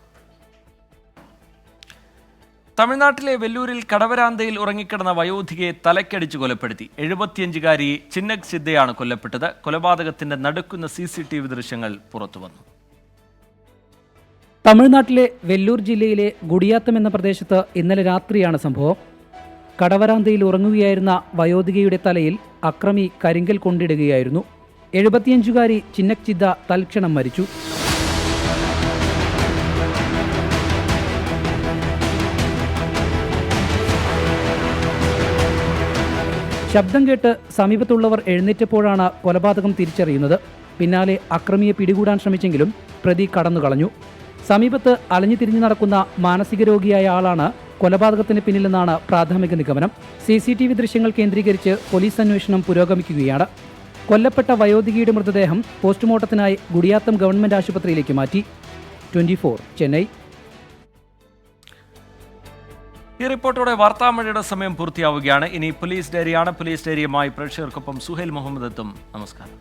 Speaker 1: തമിഴ്നാട്ടിലെ വെല്ലൂരിൽ കടവരാന്തയിൽ ഉറങ്ങിക്കിടന്ന വയോധികയെ തലക്കടിച്ച് കൊലപ്പെടുത്തി. 75-കാരി ചിന്നക് സിദ്ധയാണ് കൊല്ലപ്പെട്ടത്. കൊലപാതകത്തിന്റെ നടുക്കുന്ന CCTV ദൃശ്യങ്ങൾ പുറത്തുവന്നു.
Speaker 5: തമിഴ്നാട്ടിലെ വെല്ലൂർ ജില്ലയിലെ ഗുഡിയാത്തം എന്ന പ്രദേശത്ത് ഇന്നലെ രാത്രിയാണ് സംഭവം. കടവരാന്തയിൽ ഉറങ്ങുകയായിരുന്ന വയോധികയുടെ തലയിൽ അക്രമി കരിങ്കൽ കൊണ്ടിടുകയായിരുന്നു. 75-കാരി ചിന്നക് സിദ്ധ തൽക്ഷണം മരിച്ചു. ശബ്ദം കേട്ട് സമീപത്തുള്ളവർ എഴുന്നേറ്റപ്പോഴാണ് കൊലപാതകം തിരിച്ചറിയുന്നത്. പിന്നാലെ അക്രമിയെ പിടികൂടാൻ ശ്രമിച്ചെങ്കിലും പ്രതി കടന്നുകളഞ്ഞു. സമീപത്ത് അലഞ്ഞു തിരിഞ്ഞു നടക്കുന്ന മാനസിക രോഗിയായ ആളാണ് കൊലപാതകത്തിന് പിന്നിലെന്നാണ് പ്രാഥമിക നിഗമനം. CCTV ദൃശ്യങ്ങൾ കേന്ദ്രീകരിച്ച് പോലീസ് അന്വേഷണം പുരോഗമിക്കുകയാണ്. കൊല്ലപ്പെട്ട വയോധികയുടെ മൃതദേഹം പോസ്റ്റ്മോർട്ടത്തിനായി ഗുഡിയാത്തം ഗവൺമെന്റ് ആശുപത്രിയിലേക്ക് മാറ്റി. 24 ചെന്നൈ.
Speaker 1: ഈ റിപ്പോർട്ടോടെ വാർത്താമഴയുടെ സമയം പൂർത്തിയാവുകയാണ്. ഇനി പോലീസ് ഡയറിയാണ്. പോലീസ് ഡയറിയുമായി പ്രേക്ഷകർക്കൊപ്പം സുഹൈൽ മുഹമ്മദ് എത്തും. നമസ്കാരം.